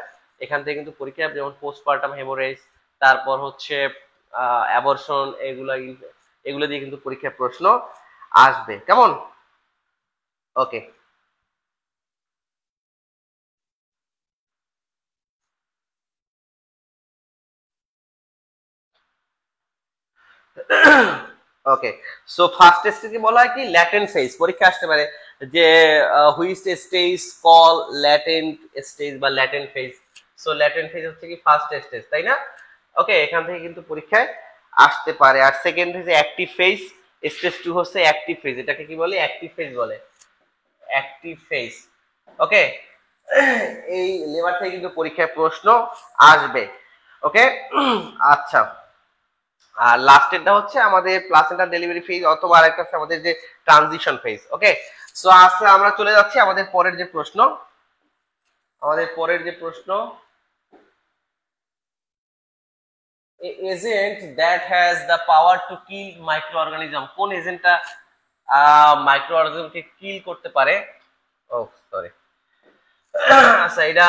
এখান থেকে কিন্তু পরীক্ষা, যেমন পোস্টপার্টাম হেমোরেজ, তারপর হচ্ছে অ্যাবর্শন, এগুলো দিয়ে কিন্তু পরীক্ষায় প্রশ্ন আসবে, কেমন? ওকে, ওকে, সো ফার্স্ট স্টেজকে বলা হয় কি ল্যাটেন্ট ফেজ, পরীক্ষা আসতে পারে যে which stage call latent stage বা latent phase. So latent phase হচ্ছে কি ফার্স্ট স্টেজ, তাই না? ওকে, এখান থেকে কিন্তু পরীক্ষায় আসতে পারে। আর second phase active phase, stage 2 হচ্ছে অ্যাক্টিভ ফেজ, এটাকে কি বলে? অ্যাক্টিভ ফেজ বলে, অ্যাক্টিভ ফেজ। ওকে, এই লেবার থেকে কিন্তু পরীক্ষায় প্রশ্ন আসবে। ওকে, আচ্ছা, আর লাস্টেরটা হচ্ছে আমাদের প্লাসেন্টা ডেলিভারি ফেজ, অথবা আরেকটা আছে আমাদের যে ট্রানজিশন ফেজ। ওকে, সো আজকে আমরা চলে যাচ্ছি আমাদের পরের যে প্রশ্ন, agent that has the power to kill micro organism, কোন এজেন্টটা মাইক্রো অর্গানিজমকে কিল করতে পারে। ও সরি, আচ্ছা এটা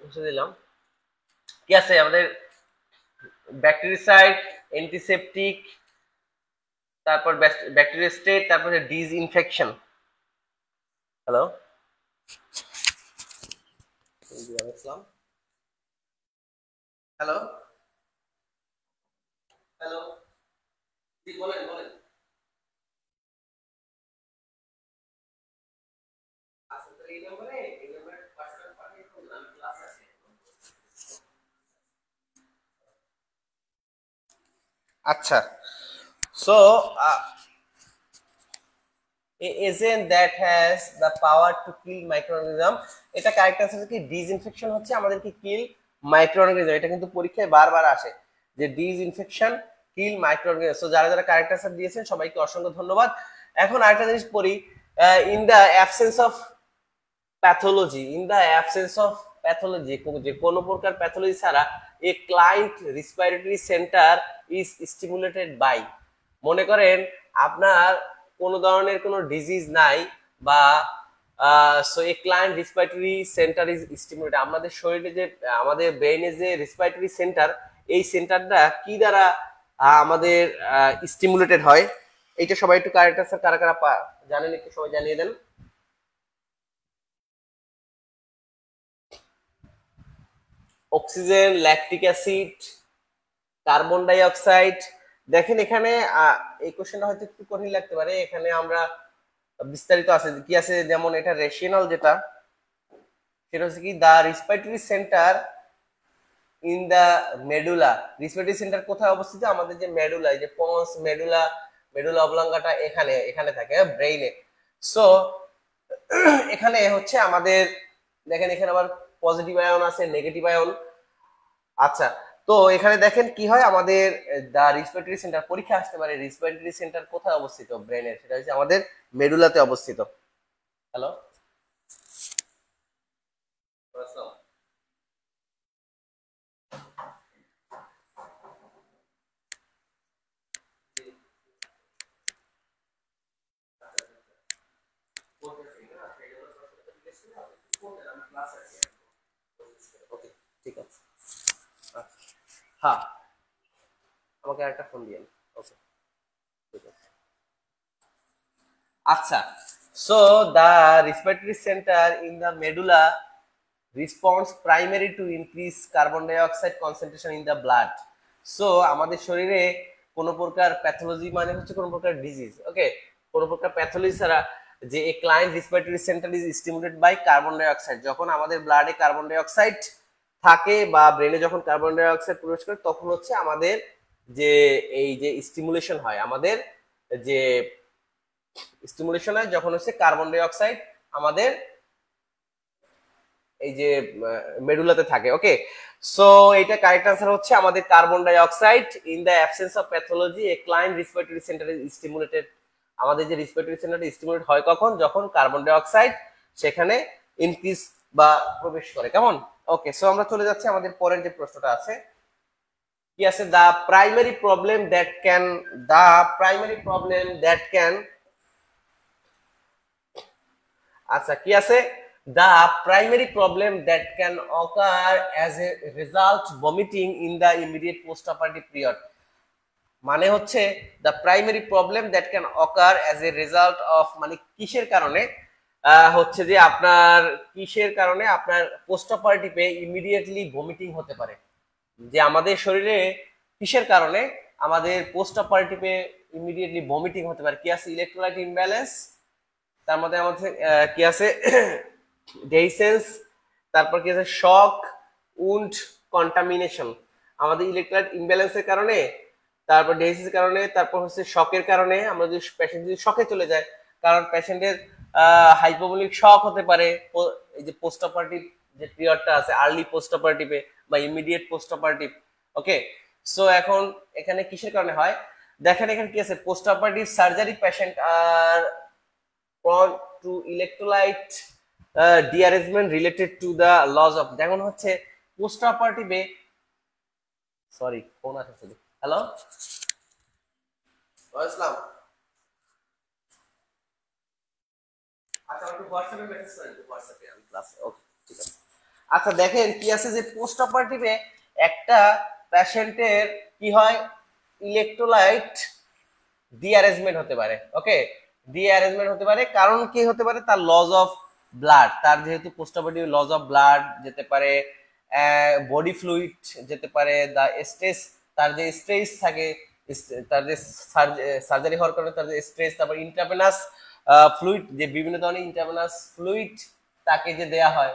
মুছে দিলাম। কি আছে আমাদের? ব্যাকটেরিসাইড, অ্যান্টিসেপটিক, তারপর ব্যাকটেরিয়াস্টেট, তারপরে ডিসইনফেকশন। হ্যালো, হ্যালো, হ্যালো, জি বলেন বলেন। আচ্ছা তো এই নম্বরে পার্সোনাল পাঠিয়ে দিন, আমি ক্লাসে আছি। আচ্ছা, so agent that has the power to kill microorganism, এটা কারেক্ট আনসার কি ডিসইনফেকশন হচ্ছে আমাদেরকে কিল মাইক্রোঅর্গানিজম। এটা কিন্তু পরীক্ষায় বারবার আসে যে ডিসইনফেকশন কিল মাইক্রোঅর্গানিজম। সো যারা যারা কারেক্ট আনসার দিয়েছেন সবাইকে অসংখ্য ধন্যবাদ। এখন আরেকটা জিনিস পড়ি, in the absence of pathology, in the absence of pathology, যে কোনো প্রকার প্যাথোলজি ছাড়া a client respiratory centre is stimulated by. মনে করেন আপনার কোনো ধরনের কোনো ডিজিজ নাই বা so a client respiratory centre is stimulated, আমাদের শরীরে যে আমাদের ব্রেইনে যে রেসপিরেটরি সেন্টার, এই সেন্টারটা কি দ্বারা আমাদের স্টিমুলেটেড হয়? এইটা সবাই একটু কারেক্ট আনসার কারা কারা জানেন একটু সবাই জানিয়ে দেন। Oxygen, lactic acid, carbon die oxide. দেখেন এখানে এই কোশ্চেনটা হয়তো একটু কঠিন লাগতে পারে, এখানে আমরা বিস্তারিত আছে কি আছে, যেমন এটা রেশনাল যেটা, সেটা হচ্ছে কি the respiratory centre in the medulla. Respiratory centre কোথায় অবস্থিত? আমাদের যে মেডুলা, এই যে পন্স, মেডুলা, মেডুলা অবলাঙ্গাটা এখানে এখানে থাকে ব্রেইনে। সো এখানে হচ্ছে আমাদের, দেখেন এখানে আবার পজিটিভ আয়ন আছে, নেগেটিভ আয়ন। আচ্ছা, তো এখানে দেখেন কি হয় আমাদের দা রেসপিরেটরি সেন্টার, পরীক্ষা আসতে পারে রেসপিরেটরি সেন্টার কোথায় অবস্থিত ব্রেনের, সেটা হচ্ছে আমাদের মেডুলাতে অবস্থিত। হ্যালো, ওকে ঠিক আছে। হ্যাঁ, আমাকে আরেকটা ফোন দিয়েন। ওকে ঠিক আছে। আচ্ছা, so the respiratory centre in the medulla response primary to increase carbon die oxide concentration in the blood. So আমাদের শরীরে কোনো প্রকার প্যাথোলজি মানে হচ্ছে কোনো প্রকার ডিজিজ, ওকে, কোনো প্রকার প্যাথোলজি ছাড়া যে a client respiratory centre is stimulated by carbon die অক্সাইড, যখন আমাদের ব্লাডে কার্বন ডাই অক্সাইড থাকে বা ব্রেনে যখন কার্বন ডাই অক্সাইড প্রবেশ করে, তখন হচ্ছে আমাদের যে এই যে স্টিমুলেশন হয়, আমাদের যে স্টিমুলেশন হয় যখন হচ্ছে কার্বন ডাই অক্সাইড আমাদের এই যে মেডুলাতে থাকে। ওকে, সো এটা কারেক্ট আনসার হচ্ছে আমাদের carbon die oxide in the absence of pathology a client respiratory centre is stimulated. আমাদের যে রেসপিরেটরি সেন্টারটা স্টিমুলেট হয় কখন? যখন কার্বন ডাই অক্সাইড সেখানে ইনক্রিজ বা প্রবেশ করে। কেমন? ওকে, সো আমরা চলে যাচ্ছি আমাদের পরের যে প্রশ্নটা আছে, কি আছে? The primary problem that can, the primary problem that can, আচ্ছা কি আছে? the primary problem that can occur as a result vomiting in the immediate postoperative period, মানে হচ্ছে the primary problem that can occur as a result of, মানে কিসের কারণে হচ্ছে যে আপনার কিসের কারণে আপনার পোস্ট অপারেটিভে ইমিডিয়েটলি ভমিটিং হতে পারে, যে আমাদের শরীরে কিসের কারণে আমাদের পোস্ট অপারেটিভে ইমিডিয়েটলি ভমিটিং হতে পারে? কি আছে? ইলেকট্রোলাইট ইমব্যালেন্স, তার মধ্যে আমাদের কি আছে? ডেইসেন্স, তারপর কি আছে? শক, উন্ড, কন্টামিনেশন। আমাদের ইলেকট্রোলাইট ইমব্যালেন্সের কারণে, তারপর ডেইসেন্সের কারণে, তারপর হচ্ছে শকের কারণে, আমরা যদি পেশেন্ট যদি শকে চলে যায়, কারণ পেশেন্টের হাইপোভলিক শক হতে পারে এই যে পোস্ট অপারেটিভ যে পিরিয়ডটা আছে, আর্লি পোস্ট অপারেটিভে বা immediate post operative. Okay, so এখন এখানে কিসের কারণে হয়? দেখেন এখানে কি আছে? পোস্ট অপারেটিভ সার্জারি পেশেন্ট আর prone to electrolyte dearrangement related to the loss of, যেমন হচ্ছে পোস্ট অপারেটিভে, সরি ফোন আসছে। হ্যালো, ইসলাম, আচ্ছা আমাকে হোয়াটসঅ্যাপে মেসেজ করেন, হোয়াটসঅ্যাপে আমি ক্লাসে, ওকে ঠিক আছে। আচ্ছা দেখেন কি আছে যে পোস্ট অপারেটিভে একটা পেশেন্টের কি হয়, ইলেকট্রোলাইট ডিঅ্যারেঞ্জমেন্ট হতে পারে, ওকে, ডিঅ্যারেঞ্জমেন্ট হতে পারে, কারণ কি হতে পারে, তার লস অফ ব্লাড, তার যেহেতু post operative loss of blood যেতে পারে, বডি ফ্লুইড যেতে পারে, দা স্ট্রেস, তার যে স্ট্রেস থাকে, তার যে সার্জারি হওয়ার কারণে তার যে স্ট্রেস, তারপর ইন্ট্রাভেনাস ফ্লুইড, যে বিভিন্ন ধরনের ইন্ট্রাভেনাস ফ্লুইড তাকে যে দেয়া হয়,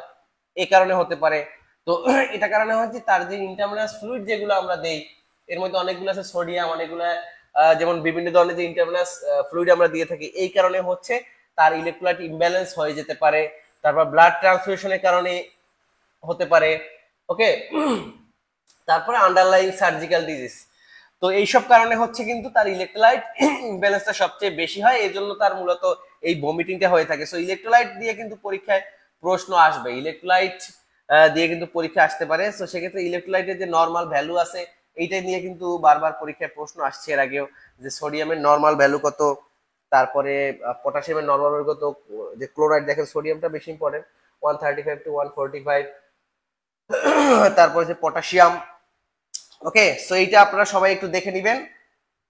এই কারণে হতে পারে। তো এটা কারণে হচ্ছে তার যে ইন্ট্রাভেনাস ফ্লুইড যেগুলো আমরা দেই, এর মধ্যে অনেকগুলো আছে সোডিয়াম, অনেকগুলো যেমন বিভিন্ন ধরনের যে ইন্ট্রাভেনাস ফ্লুইড আমরা দিয়ে থাকি, এই কারণে হচ্ছে তার ইলেকট্রোলাইট ইমব্যালেন্স হয়ে যেতে পারে, তারপর ব্লাড ট্রান্সফিউশনের কারণে হতে পারে, ওকে। তারপরে আন্ডারলাইং সার্জিক্যাল ডিজিজ, তো এইসব কারণে হচ্ছে কিন্তু তার ইলেকট্রোলাইট ইমব্যালেন্সটা সবচেয়ে বেশি হয়, এই জন্য তার মূলত এই ভমিটিংটা হয়ে থাকে। সো ইলেকট্রোলাইট দিয়ে কিন্তু পরীক্ষায় প্রশ্ন আসবে, ইলেকট্রোলাইট দিয়ে কিন্তু পরীক্ষা আসতে পারে। সো সেক্ষেত্রে ইলেকট্রোলাইটের যে নর্মাল ভ্যালু আছে এইটাই নিয়ে কিন্তু বারবার পরীক্ষায় প্রশ্ন আসছে এর আগেও, যে সোডিয়ামের নর্মাল ভ্যালু কত, তারপরে পটাশিয়ামের নর্মাল ভ্যালু কত, যে ক্লোরাইড দেখেন সোডিয়ামটা বেশি ইম্পর্টেন্ট, 135 to 145, তারপর যে পটাশিয়াম, ওকে। সো এইটা আপনারা সবাই একটু দেখে নিবেন।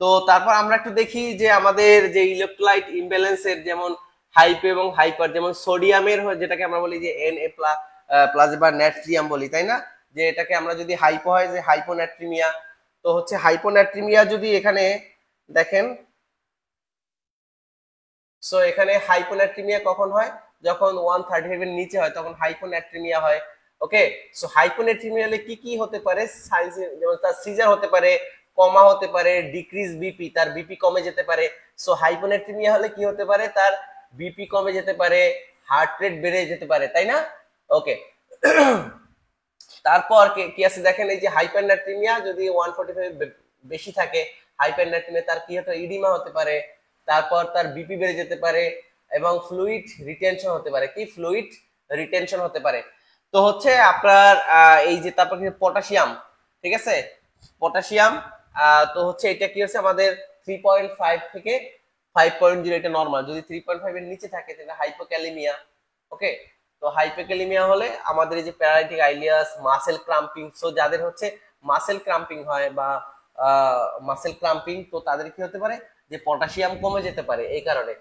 তো তারপর আমরা একটু দেখি যে আমাদের যে ইলেকট্রোলাইট ইমব্যালেন্সের যেমন হাইপো এবং হাইপার, যেমন সোডিয়ামের যেটাকে আমরা বলি যে Na প্লাস বা নাট্রিয়াম বলি, তাই না, যে এটাকে আমরা যদি হাইপো হয় যে হাইপোনাট্রিমিয়া, তো হচ্ছে হাইপোনাট্রিমিয়া যদি এখানে দেখেন, সো এখানে হাইপোনাট্রিমিয়া কখন হয়, যখন 135 এর নিচে হয় তখন হাইপোনাট্রিমিয়া হয়, ওকে। সো হাইপোনাট্রিমিয়া হলে কি কি হতে পারে, যেমন তার সিজার হতে পারে, কমা হতে পারে, ডিক্রিজ বিপি, তার বিপি কমে যেতে পারে। সো হাইপোনাট্রিমিয়া হলে কি হতে পারে, তার বিপি কমে যেতে পারে, হার্ট রেট বেড়ে যেতে পারে, তাই না, ওকে। তারপর কি আছে দেখেন, এই যে হাইপারনাট্রিমিয়া যদি 145 বেশি থাকে, হাইপারনাট্রিমিয়া তার কি হতে, ইডিমা হতে পারে, তারপর তার বিপি বেড়ে যেতে পারে, এবং ফ্লুইড রিটেনশন হতে পারে, কি ফ্লুইড রিটেনশন হতে পারে। তো হচ্ছে আপনার এই যে তারপর পটাশিয়াম, ঠিক আছে, পটাশিয়াম, তো হচ্ছে এটা কি হচ্ছে আমাদের 3.5 থেকে 5.0, এটা নরমাল, যদি 3.5 এর নিচে থাকে তাহলে হাইপোক্যালিমিয়া, ওকে। তো হাইপোক্যালিমিয়া হলে আমাদের এই যে paralytic ileus, muscle cramping, so যাদের হচ্ছে মাসেল ক্রাম্পিং হয় বা মাসেল ক্রাম্পিং, তো তাদের কি হতে পারে, যে পটাশিয়াম কমে যেতে পারে এই কারণে।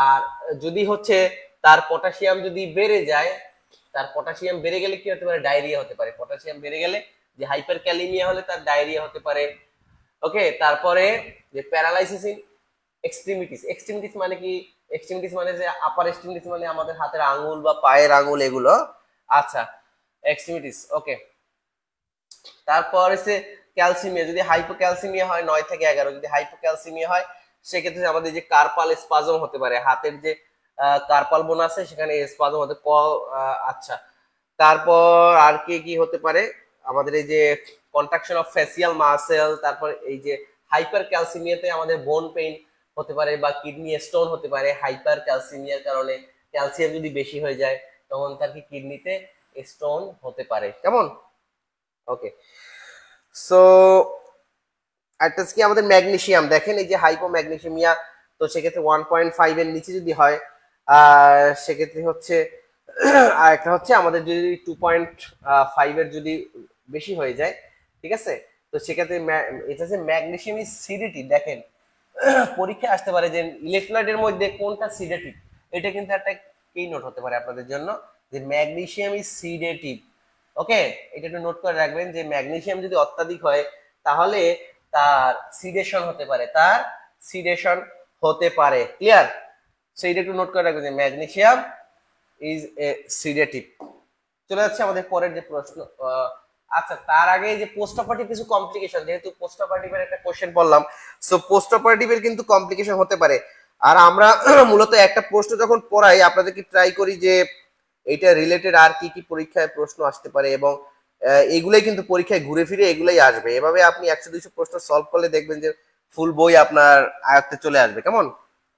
আর যদি হচ্ছে তার পটাশিয়াম যদি বেড়ে যায়, তার পটাশিয়াম বেড়ে গেলে কি হতে পারে, ডায়রিয়া হতে পারে, পটাশিয়াম বেড়ে গেলে যে হাইপার ক্যালিমিয়া হলে তার ডায়রিয়া হতে পারে, ওকে। তারপরে যে প্যারালাইসিস ইন এক্সট্রিমিটিস, এক্সট্রিমিটিস মানে কি, এক্সট্রিমিটিস মানে যে আপার এক্সট্রিমিটিস মানে আমাদের হাতের আঙ্গুল বা পায়ের আঙ্গুল এগুলো, আচ্ছা, এক্সট্রিমিটিস, ওকে। তারপর হচ্ছে ক্যালসিমিয়া, যদি হাইপোক্যালসিমিয়া হয় 9 থেকে 11, যদি হাইপোক্যালসিমিয়া হয় সেক্ষেত্রে আমাদের যে কার্পাল স্পাজম হতে পারে, হাতের যে কার্পাল বোন আছে সেখানে স্পাজম হতে আচ্ছা। তারপর আর কি কি হতে পারে, আমাদের এই যে কন্ট্রাকশন অফ ফেসিয়াল মাসেল, তারপর এই যে হাইপার ক্যালসিমিয়াতে আমাদের বোন পেইন হতে পারে, বা কিডনি স্টোন হতে পারে হাইপার ক্যালসিমিয়ার কারণে, ক্যালসিয়াম যদি বেশি হয়ে যায় তখন তার কি কিডনিতে স্টোন হতে পারে, কেমন, ওকে। সো একটা কি আমাদের ম্যাগনেসিয়াম, দেখেন এই যে হাইপোম্যাগনেসিমিয়া, তো সেক্ষেত্রে 1.5 এর নিচে যদি হয়, সেক্ষেত্রে হচ্ছে আর একটা হচ্ছে আমাদের যদি 2.5 এর যদি বেশি হয়ে যায়, ঠিক আছে, তো সেক্ষেত্রে এটা হচ্ছে ম্যাগনেসিয়াম ইজ সিডেটিভ। দেখেন পরীক্ষা আসতে পারে যে ইলেকট্রোলাইটের মধ্যে কোনটা সিডেটিভ, এটা কিন্তু একটা কি নোট হতে পারে আপনাদের জন্য, যে ম্যাগনেসিয়াম ইজ সিডেটিভ, ওকে। এটা একটু নোট করে রাখবেন যে ম্যাগনেসিয়াম যদি অত্যাধিক হয় তাহলে তার সিডেশন হতে পারে, তার সিডেশন হতে পারে, ক্লিয়ার। সো এটা একটু নোট করে রাখবেন যে ম্যাগনেসিয়াম ইজ এ সিডেটিভ। চলে যাচ্ছে আমাদের পরের যে প্রশ্ন, আচ্ছা তার আগে যে পোস্ট অপারেটিভ কিছু কমপ্লিকেশন, যেহেতু পোস্ট অপারেটিভের একটা কোশ্চেন বললাম, সো পোস্ট অপারেটিভের কিন্তু কমপ্লিকেশন হতে পারে। আর আমরা মূলত একটা প্রশ্ন যখন পড়াই আপনাদেরকে ট্রাই করি যে এটা রিলেটেড আর কি কি পরীক্ষায় প্রশ্ন আসতে পারে, এবং এগুলাই কিন্তু পরীক্ষায় ঘুরে ফিরে এগুলাই আসবে, এভাবে আপনি 100-200 প্রশ্ন সলভ করলে দেখবেন যে ফুল বই আপনার আয়ত্তে চলে আসবে, কেমন,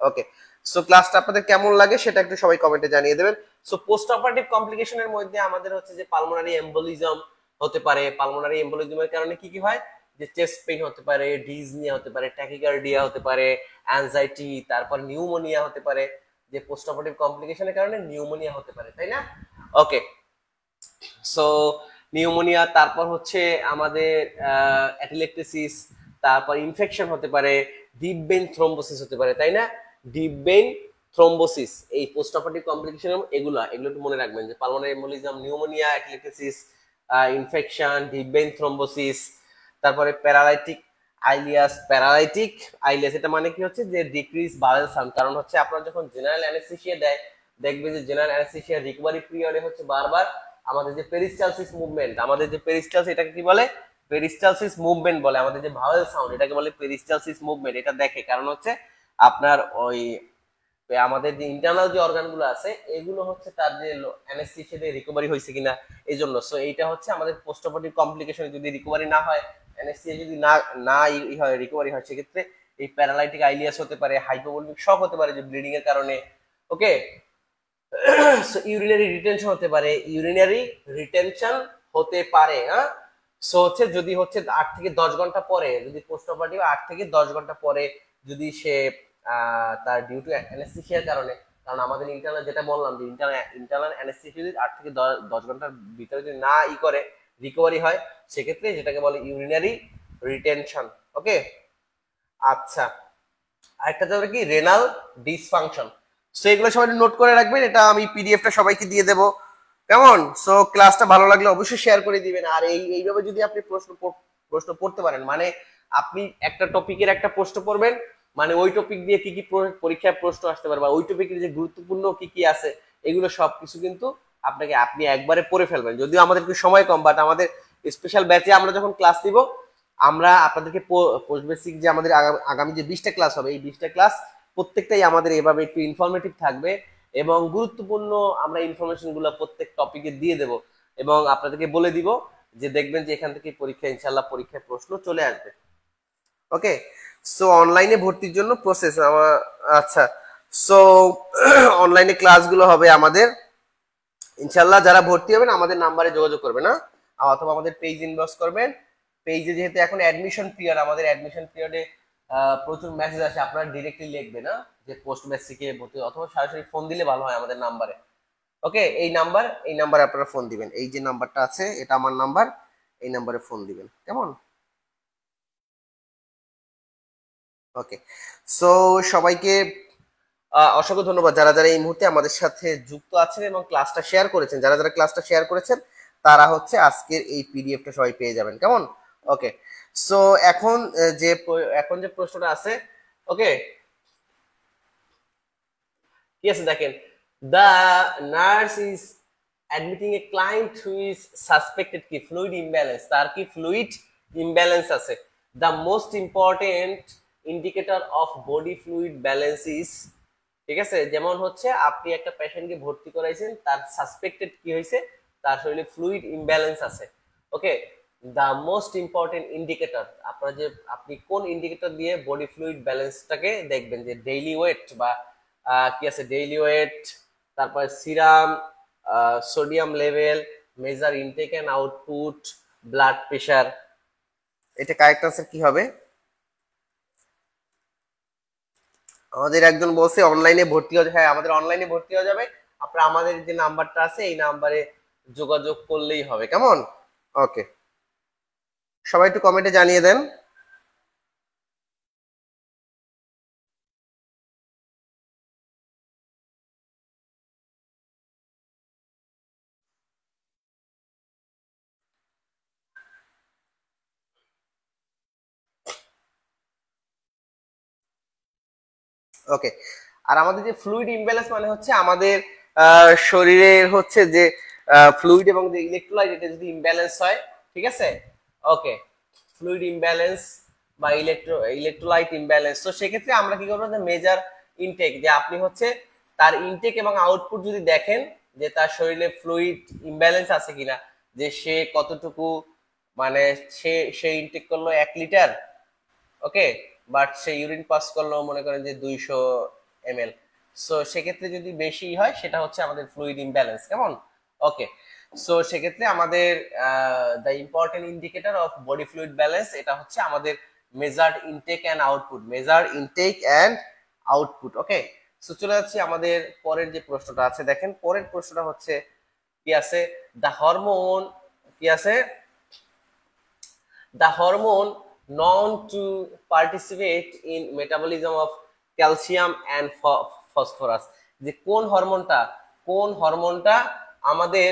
ওকে। সো ক্লাসটা আপনাদের কেমন লাগে সেটা একটু সবাই কমেন্টে জানিয়ে দেবেন। সো পোস্ট অপারেটিভ কমপ্লিকেশনের মধ্যে আমাদের হচ্ছে যে পালমোনারি এম্বোলিজম হতে পারে, পালমোনারি এম্বোলিজমের কারণে কি কি হয়, যে চেস্ট পেইন হতে পারে, ডিজনিয়া হতে পারে, ট্যাকিকার্ডিয়া হতে পারে, অ্যাংজাইটি, তারপর নিউমোনিয়া হতে পারে, যে পোস্ট অপারেটিভ কমপ্লিকেশনের কারণে নিউমোনিয়া হতে পারে, তাই না? ওকে, সো নিউমোনিয়া, তারপর হচ্ছে আমাদের অ্যাটিলেকটেসিস, তারপর ইনফেকশন হতে পারে, ডিপ ভেইন থ্রম্বোসিস হতে পারে, তাই না? ডিপ ভেইন থ্রম্বোসিস, এই পোস্ট অপারেটিভ কমপ্লিকেশন এগুলো একটু মনে রাখবেন, যে pulmonary embolism, pneumonia, atelectasis, infection, deep vein thrombosis, তারপরে প্যারালাইটিক আইলিয়াস, এটা মানে কি হচ্ছে যে ডিক্রিজ বাওয়েল সাউন্ড। কারণ হচ্ছে আপনারা যখন জেনারেল অ্যানেস্থেসিয়া দেয়, দেখবেন যে জেনারেল অ্যানেস্থেসিয়া রিকভারি পিরিয়ডে হচ্ছে বারবার আমাদের যে পেরিস্টালসিস মুভমেন্ট, আমাদের যে পেরিস্টালসিস, এটাকে কি বলে? পেরিস্টালসিস মুভমেন্ট বলে। আমাদের যে ভাওয়েল সাউন্ড, এটাকে বলে পেরিস্টালসিস মুভমেন্ট। এটা দেখে, কারণ হচ্ছে আপনার ওই আমাদের যে ইন্টারনাল যে অর্গান গুলো আছে, এগুলো হচ্ছে তার যে অ্যানেস্থেসিয়া দিয়ে রিকভারি হয়েছে কিনা, এই জন্য। সো এইটা হচ্ছে আমাদের পোস্ট অপারেটিভ কমপ্লিকেশন, যদি রিকভারি না হয়, অ্যানেস্থেসিয়া যদি না না হয়, রিকভারি হয়, সেক্ষেত্রে এই প্যারালাইটিক আইলিয়াস হতে পারে, হাইপোভলিমিক শক হতে পারে যে ব্লিডিং এর কারণে। ওকে, ইউরিনারি রিটেনশন হতে পারে, হ্যাঁ। সো হচ্ছে যদি হচ্ছে 8 থেকে 10 ঘন্টা পরে, যদি পোস্ট অপারেটিভ 8 থেকে 10 ঘন্টা পরে যদি সে তার ডিউ টু অ্যানেস্থেসিয়ার কারণে, কারণ আমাদের ইন্টারনাল যেটা বললাম যে ইন্টারনাল অ্যানেস্থেসিয়া যদি 8 থেকে 10 ঘন্টার ভিতরে যদি না করে রিকভারি হয়, সেক্ষেত্রে যেটাকে বলে ইউরিনারি রিটেনশন। ওকে, আচ্ছা, আরেকটা যাবে কি রেনাল ডিসফাংশন। সো এগুলো সবাই নোট করে রাখবেন, এটা আমি পিডিএফটা সবাইকে দিয়ে দেব, কেমন? সো ক্লাসটা ভালো লাগলে অবশ্যই শেয়ার করে দিবেন। আর এইভাবে যদি আপনি প্রশ্ন পড়তে পারেন, মানে আপনি একটা টপিকের একটা প্রশ্ন পড়বেন, মানে ওই টপিক দিয়ে কি কি পরীক্ষায় প্রশ্ন আসতে পারে, বা ওই টপিকের যে গুরুত্বপূর্ণ কি কি আছে, এগুলো সবকিছু কিন্তু আপনি একবারে পড়ে ফেলবেন। যদিও আমাদের একটু সময় কম, বাট আমাদের স্পেশাল ব্যাচে আমরা যখন ক্লাস দিব, আমরা আপনাদেরকে পোস্ট বেসিক যে আমাদের আগামী যে 20টা ক্লাস হবে, এই 20টা ক্লাস প্রত্যেকটাই আমাদের এভাবে একটু ইনফরমেটিভ থাকবে, এবং গুরুত্বপূর্ণ আমরা ইনফরমেশন গুলো প্রত্যেক টপিকে দিয়ে দেব, এবং আপনাদেরকে বলে দিব যে দেখবেন যে এখান থেকে পরীক্ষা ইনশাল্লাহ পরীক্ষায় প্রশ্ন চলে আসবে। ওকে, সো অনলাইনে ভর্তির জন্য প্রসেস আমার, আচ্ছা, সো অনলাইনে ক্লাসগুলো হবে আমাদের ইনশাল্লাহ। যারা ভর্তি হবেন আমাদের নাম্বারে যোগাযোগ করবেন, না অথবা আমাদের পেজ ইনবক্স করবেন। পেজে যেহেতু এখন অ্যাডমিশন পিরিয়ড, আমাদের অ্যাডমিশন পিরিয়ডে প্রচুর মেসেজ আসে, আপনারা ডিরেক্টলি লিখবেন না যে পোস্ট বেসিকে ভর্তি, অথবা সরাসরি ফোন দিলে ভালো হয় আমাদের নাম্বারে। ওকে, এই নাম্বারে আপনারা ফোন দিবেন, এই যে নাম্বারটা আছে এটা আমার নাম্বার, এই নাম্বারে ফোন দিবেন, কেমন? ওকে, সো সবাইকে অসংখ্য ধন্যবাদ যারা যারা এই মুহূর্তে আমাদের সাথে যুক্ত আছেন এবং ক্লাসটা শেয়ার করেছেন। যারা যারা ক্লাসটা শেয়ার করেছেন তারা হচ্ছে আজকের এই পিডিএফটা সবাই পেয়ে যাবেন, কেমন? ওকে, সো এখন যে প্রশ্নটা আছে, ওকে, কি আছে দেখেন, the nurse is admitting a client who is suspected কি ফ্লুইড ইমব্যালেন্স, তার কি ফ্লুইড ইমব্যালেন্স আছে। The most important indicator of body fluid balance is, ঠিক আছে, যেমন হচ্ছে আপনি একটা পেশেন্টকে ভর্তি করাইছেন, তার সাসপেক্টেড কি হয়েছে, তার শরীরে ফ্লুইড ইমব্যালেন্স আছে। ওকে, দ্য মোস্ট ইম্পর্টেন্ট ইন্ডিকেটর, আপনারা যে আপনি কোন ইন্ডিকেটর দিয়ে বডি ফ্লুইড ব্যালেন্সটাকে দেখবেন, যে ডেইলি ওয়েট বা কি আছে ডেইলি ওয়েট, তারপর serum, sodium level, measure intake and output, blood pressure. এটা কারেক্ট আনসার কি হবে? আমাদের একজন বলছে অনলাইনে ভর্তি হয়ে, হ্যাঁ আমাদের অনলাইনে ভর্তি হয়ে যাবে, আপনারা আমাদের যে নাম্বারটা আছে এই নাম্বারে যোগাযোগ করলেই হবে, কেমন? ওকে, সবাই একটু কমেন্টে জানিয়ে দেন। ওকে, আর আমাদের যে ফ্লুইড ইমব্যালেন্স মানে হচ্ছে আমাদের শরীরের হচ্ছে যে ফ্লুইড এবং যে ইলেকট্রোলাইট, এটা যদি ইমব্যালেন্স হয়, ঠিক আছে, ওকে, ফ্লুইড ইমব্যালেন্স বা ইলেকট্রোলাইট ইমব্যালেন্স, তো সেক্ষেত্রে আমরা কি করবো, যে মেজার ইনটেক, যে আপনি হচ্ছে তার ইনটেক এবং আউটপুট যদি দেখেন যে তার শরীরে ফ্লুইড ইমব্যালেন্স আছে কিনা, যে সে কতটুকু, মানে সে ইনটেক করলো 1 litre, okay, but say urine pass করলো মনে করেন যে 200 ml, সো সেক্ষেত্রে যদি বেশি হয় সেটা হচ্ছে আমাদের ফ্লুইড ইমব্যালেন্স, কেমন? ওকে, সো সেক্ষেত্রে আমাদের the important indicator of body fluid balance, এটা হচ্ছে আমাদের measured intact and output, okay, so চলে যাচ্ছি আমাদের পরের যে প্রশ্নটা আছে, দেখেন পরের প্রশ্নটা হচ্ছে কি আছে, দ্য হরমোন কি আছে, the hormone known to participate in metabolism of calcium and phosphorus, যে কোন হরমোনটা আমাদের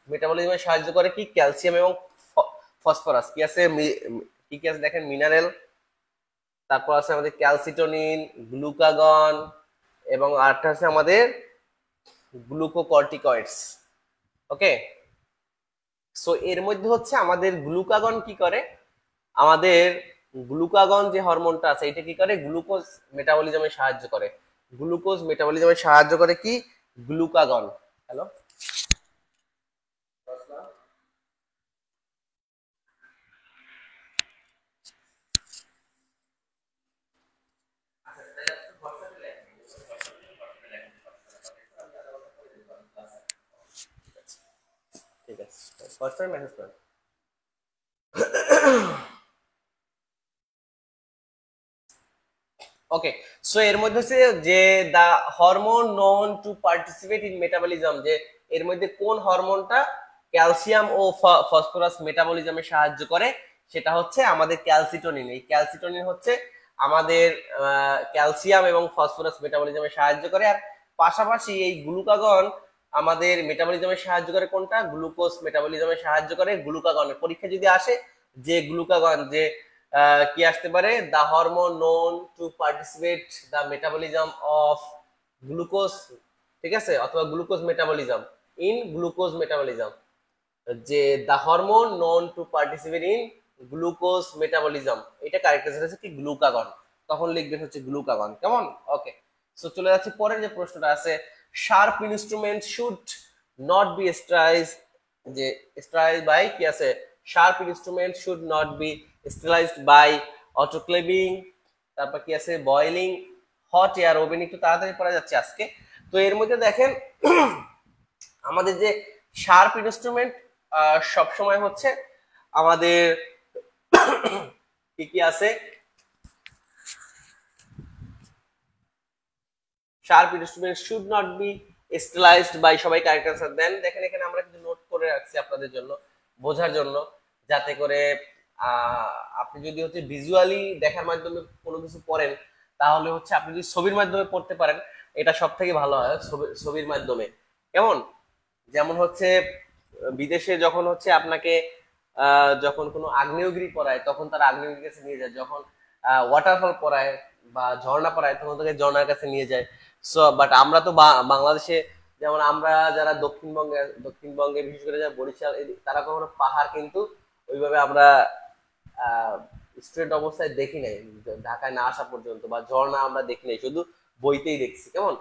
মেটাবলিজমে সাহায্য করে, কি ক্যালসিয়াম এবং ফসফরাস কি আছে, কি কি আছে দেখেন, মিনারেল, তারপর আছে আমাদের ক্যালসিটোনিন, গ্লুকাগন, এবং আরেকটা আছে আমাদের গ্লুকোকর্টিকয়েডস। ওকে, সো এর মধ্যে হচ্ছে আমাদের গ্লুকাগন কি করে, আমাদের গ্লুকাগন যে হরমোনটা আছে এটা কি করে, গ্লুকোজ মেটাবলিজমে সাহায্য করে, গ্লুকোজ মেটাবলিজমে সাহায্য করে কি, গ্লুকাগন। হ্যালো, ঠিক আছে, ফার্স্ট টাইম মেসেজ করেন। ওকে, সো এর মধ্যে হচ্ছে যে the hormone known to participate in metabolism, যে এর মধ্যে কোন হরমোনটা ক্যালসিয়াম ও ফসফরাস মেটাবলিজমে সাহায্য করে, সেটা হচ্ছে আমাদের ক্যালসিটোনিন। এই ক্যালসিটোনিন হচ্ছে আমাদের ক্যালসিয়াম এবং ফসফরাস মেটাবলিজমে সাহায্য করে। আর পাশাপাশি এই গ্লুকাগন আমাদের মেটাবলিজমে সাহায্য করে, কোনটা, গ্লুকোজ মেটাবলিজমে সাহায্য করে গ্লুকাগনের। পরীক্ষা যদি আসে যে গ্লুকাগন যে কি আসতে পারে, the hormone known to participate the metabolism of glucose, ঠিক আছে, অথবা glucose metabolism in glucose metabolism, যে the hormone known to participate in glucose metabolism, এটা কারেক্ট অ্যান্সার হচ্ছে কি গ্লুকাগন। তখন লিখবেন হচ্ছে গ্লুকাগন, কেমন? ওকে, সো চলে যাচ্ছে পরের যে প্রশ্নটা আছে, sharp instrument should not be sterilize, যে স্টাইলাইজ বাই কি আছে, sharp instrument should not be sterilized by autoclaving, তারপর কি আছে, বয়েলিং, হট এয়ার ওভেন। একটু তাড়াতাড়ি পড়া যাচ্ছে আজকে। তো এর মধ্যে দেখেন আমাদের যে শার্প ইনস্ট্রুমেন্ট সব সময় হচ্ছে আমাদের কি কি আছে, sharp instrument should not be sterilised by, সবাই কারেক্ট আনসার দেন। দেখেন এখানে আমরা কিছু নোট করে রাখছি আপনাদের জন্য বোঝার জন্য, যাতে করে আপনি যদি হচ্ছে ভিজুয়ালি দেখার মাধ্যমে কোনো কিছু পড়েন, তাহলে হচ্ছে আপনি যদি ছবির মাধ্যমে পড়তে পারেন, এটা সব থেকে ভালো হয় ছবির মাধ্যমে। কেমন? যেমন হচ্ছে বিদেশে যখন হচ্ছে আপনাকে যখন কোনো আগ্নেয়গিরি পড়ায়, তখন তারা আগ্নেয়গিরির কাছে নিয়ে যায়, যখন ওয়াটারফল পড়ায় বা ঝর্ণা পড়ায়, তখন তাকে ঝর্ণার কাছে নিয়ে যায়। সো বাট আমরা তো বাংলাদেশে, যেমন আমরা যারা দক্ষিণবঙ্গে বিশেষ করে যারা বরিশাল, তারা কখনো পাহাড় কিন্তু ওইভাবে আমরা স্টুডেন্ট অবস্থায় দেখি নাই, ঢাকায় না আসা পর্যন্ত, বা ঝর্ণা আমরা দেখি নাই, শুধু বইতেই দেখছি। কেমন?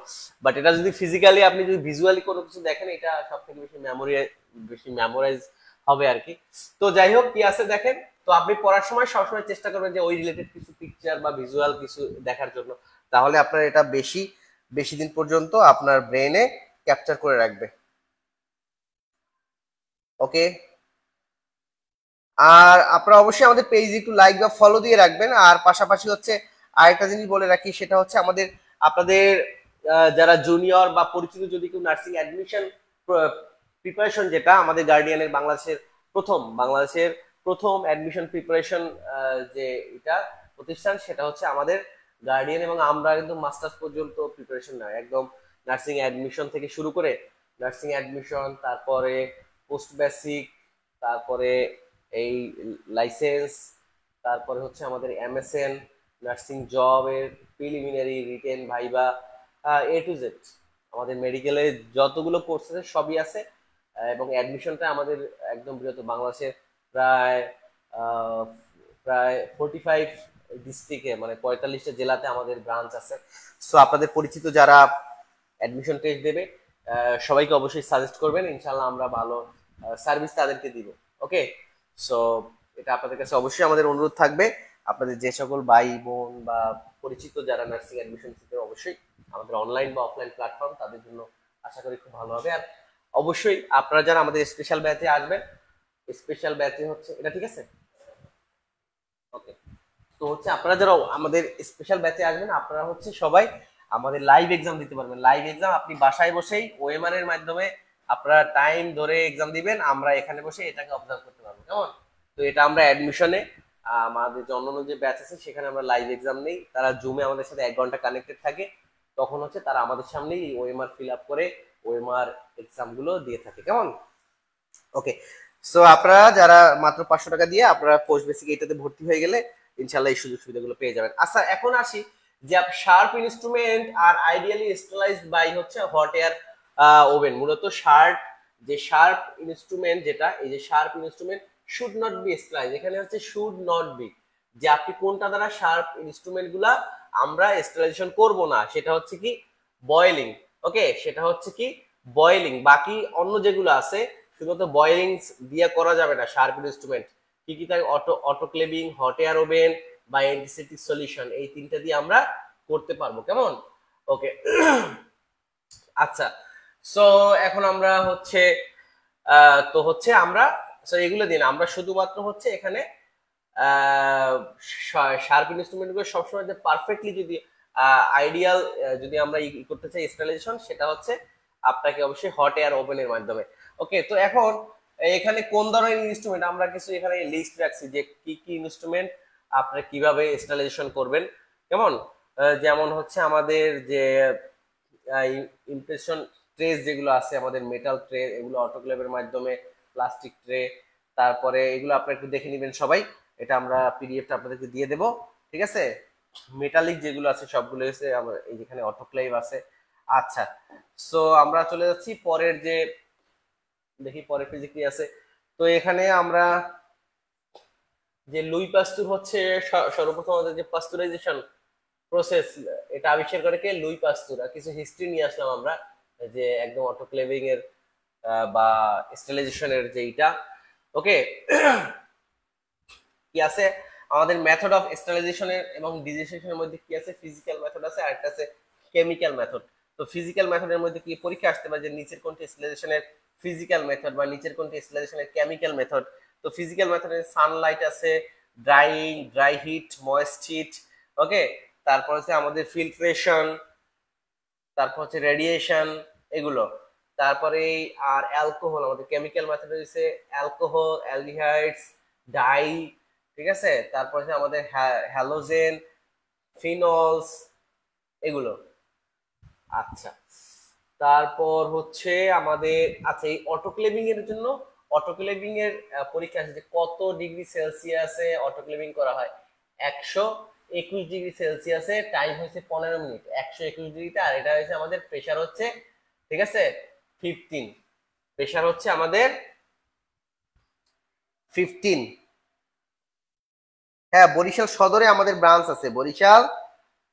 বাট এটা যদি ফিজিক্যালি আপনি যদি ভিজুয়ালি কোনো কিছু দেখেন, এটা সব থেকে বেশি মেমোরাইজ হবে আর কি। তো যাই হোক, কি আছে দেখেন, তো আপনি পড়ার সময় সবসময় চেষ্টা করবেন যে ওই রিলেটেড কিছু পিকচার বা ভিজুয়াল কিছু দেখার জন্য, তাহলে আপনার এটা বেশি বেশি দিন পর্যন্ত আপনার ব্রেনে ক্যাপচার করে রাখবে। ওকে, আর আপনারা অবশ্যই আমাদের পেজ একটু লাইক বা ফলো দিয়ে রাখবেন। আর পাশাপাশি হচ্ছে আরেকটা জিনিস বলে রাখি, সেটা হচ্ছে আমাদের আপনাদের যারা জুনিয়র বা পরিচিত যদি কেউ নার্সিং অ্যাডমিশন প্রিপারেশন, যেটা আমাদের গার্ডিয়ানের বাংলাদেশের প্রথম অ্যাডমিশন প্রিপারেশন যে এটা প্রতিষ্ঠান, সেটা হচ্ছে আমাদের গার্ডিয়ান, এবং আমরা কিন্তু মাস্টার্স পর্যন্ত প্রিপারেশন নেয়, একদম নার্সিং অ্যাডমিশন থেকে শুরু করে নার্সিং অ্যাডমিশন, তারপরে পোস্ট বেসিক, তারপরে এই লাইসেন্স, তারপরে হচ্ছে আমাদের এমএসএন, নার্সিং জবের preliminary, written, viva, A to Z আমাদের মেডিকেলে যতগুলো কোর্স আছে সবই আছে। এবং অ্যাডমিশনটা আমাদের একদম বৃহৎ, বাংলাদেশের প্রায় আহ, প্রায় 45 ডিস্ট্রিক্টে, মানে 45টা জেলাতে আমাদের ব্রাঞ্চ আছে। সো আপনাদের পরিচিত যারা অ্যাডমিশন টেস্ট দেবে, সবাইকে অবশ্যই সাজেস্ট করবেন, ইনশাল্লাহ আমরা ভালো সার্ভিস তাদেরকে দিব। ওকে, সো এটা আপনাদের কাছে অবশ্যই আমাদের অনুরোধ থাকবে, আপনাদের যে সকল ভাই বোন বা পরিচিত যারা নার্সিং অ্যাডমিশন নিতে, অবশ্যই আমাদের অনলাইন বা অফলাইন প্ল্যাটফর্ম, তাদের জন্য আশা করি খুব ভালো হবে। আর অবশ্যই আপনারা যারা আমাদের স্পেশাল ব্যাচে আসবেন, স্পেশাল ব্যাচে হচ্ছে এটা, ঠিক আছে? ওকে, তো হচ্ছে আপনারা যারা আমাদের স্পেশাল ব্যাচে আসবেন, আপনারা হচ্ছে সবাই আমাদের লাইভ এক্সাম দিতে পারবেন। লাইভ এক্সাম আপনি বাসায় বসেই ওএমআর এর মাধ্যমে আপনারা টাইম ধরে এক্সাম দিবেন, আমরা এখানে বসে এটাকে অবজার্ভ করতে পারবো, কেমন? তো এটা আমরা অ্যাডমিশনে আমাদের যে অন্যান্য যে ব্যাচ আছে সেখানে আমরা লাইভ এক্সাম নেই, তারা জুমে আমাদের সাথে 1 ঘন্টা কানেক্টেড থাকে, তখন হচ্ছে তারা আমাদের সামনেই ওএমআর ফিল আপ করে ওএমআর এক্সাম গুলো দিয়ে থাকে, কেমন? ওকে, সো আপনারা যারা মাত্র 500 টাকা দিয়ে আপনারা পোস্ট বেসিক এটাতে ভর্তি হয়ে গেলে ইনশাল্লাহ এই সুযোগ সুবিধাগুলো পেয়ে যাবেন। আচ্ছা, এখন আসি যে শার্প ইনস্ট্রুমেন্ট আর আইডিয়ালি স্টেলাইজড বাই হচ্ছে হট এয়ার ওভেন। মূলত শার্প ইনস্ট্রুমেন্ট যেটা, এই যে sharp instrument should not be sterilise, এখানে হচ্ছে শুড নট বি, যে আপনি কোনটা দ্বারা শার্প ইনস্ট্রুমেন্ট গুলা আমরা স্টেলাইজেশন করব না, সেটা হচ্ছে কি বয়েলিং। ওকে, সেটা হচ্ছে কি বয়েলিং। বাকি অন্য যেগুলো আছে শুধুমাত্র বয়েলিং দিয়ে করা যাবে না শার্প ইনস্ট্রুমেন্ট। কি কি থাকে? অটোক্লেভিং, হট এয়ার ওভেন বা অ্যান্টিসেপটিক সলিউশন, এই তিনটা দিয়ে আমরা করতে পারবো, কেমন? ওকে, আচ্ছা, সো এখন আমরা হচ্ছে তো হচ্ছে আমরা এগুলো দিন আমরা শুধুমাত্র হচ্ছে এখানে শার্প ইনস্ট্রুমেন্ট গুলো সবসময় যে পারফেক্টলি যদি আইডিয়াল যদি আমরা করতে চাই স্টাইলাইজেশন, সেটা হচ্ছে আপনাকে অবশ্যই হট এয়ার ওভেনের মাধ্যমে। ওকে, তো এখন এখানে কোন ধরনের ইনস্ট্রুমেন্ট আমরা কিছু এখানে লিস্ট রাখছি যে কি কি ইনস্ট্রুমেন্ট আপনারা কিভাবে স্টাইলাইজেশন করবেন, কেমন? যেমন হচ্ছে আমাদের যে ইমপ্রেশন ট্রেস যেগুলো আছে, আমাদের মেটাল ট্রে, এগুলো অটোক্লেভের মাধ্যমে, প্লাস্টিক ট্রে, তারপরে এগুলো আপনারা একটু দেখে নেবেন সবাই, এটা আমরা পিডিএফটা আপনাদেরকে দিয়ে দেব, ঠিক আছে? মেটালিক যেগুলো আছে সবগুলো হচ্ছে আমার এই যেখানে অটোক্লেভ আছে। আচ্ছা, সো আমরা চলে যাচ্ছি পরের যে, দেখি পরের পেজে কি আছে। তো এখানে আমরা যে লুই পাস্তুর হচ্ছে সর্বপ্রথম আমাদের যে পাস্তুরাইজেশন প্রসেস, এটা আবিষ্কার করে কে? লুই পাস্তুর। আর কিছু হিস্ট্রি নিয়ে আসলাম আমরা, যে একদম অটোক্লেভিং এর বা স্টেরিলাইজেশনের যে এইটা। ওকে, কি আছে আমাদের মেথড অফ স্টেরিলাইজেশনের এবং ডিজিটেশনের মধ্যে কি আছে? ফিজিক্যাল মেথড আছে, আর একটা আছে কেমিক্যাল মেথড। তো ফিজিক্যাল মেথডের মধ্যে কি পরীক্ষা আসতে পারে যে নিচের কোনটি স্টেরিলাইজেশনের ফিজিক্যাল মেথড বা নিচের কোনটি স্টেরিলাইজেশনের কেমিক্যাল মেথড? তো ফিজিক্যাল মেথডে সানলাইট আছে, drying, dry heat, moist heat, okay, তারপর হচ্ছে আমাদের ফিল্ট্রেশন, তারপর হচ্ছে রেডিয়েশন, এগুলো। তারপরে আর অ্যালকোহল, আমাদের কেমিক্যাল মেথড হচ্ছে অ্যালকোহল, অ্যালডিহাইডস, ডাই, ঠিক আছে? তারপর হচ্ছে আমাদের হ্যালোজেন, ফিনলস, এগুলো। আচ্ছা, তারপর হচ্ছে আমাদের, আচ্ছা, এই অটোক্লেভিং এর জন্য অটোক্লেভিং এর পরীক্ষা আছে যে কত ডিগ্রি সেলসিয়াসে অটোক্লেভিং করা হয়। 121 ডিগ্রি সেলসিয়াসে, টাইম হয়েছে 15 মিনিট 121 ডিগ্রিতে। আর এটা হয়েছে আমাদের প্রেশার হচ্ছে, ঠিক আছে, 15, প্রেশার হচ্ছে আমাদের 15। হ্যাঁ, বরিশাল সদরে আমাদের ব্রাঞ্চ আছে, বরিশাল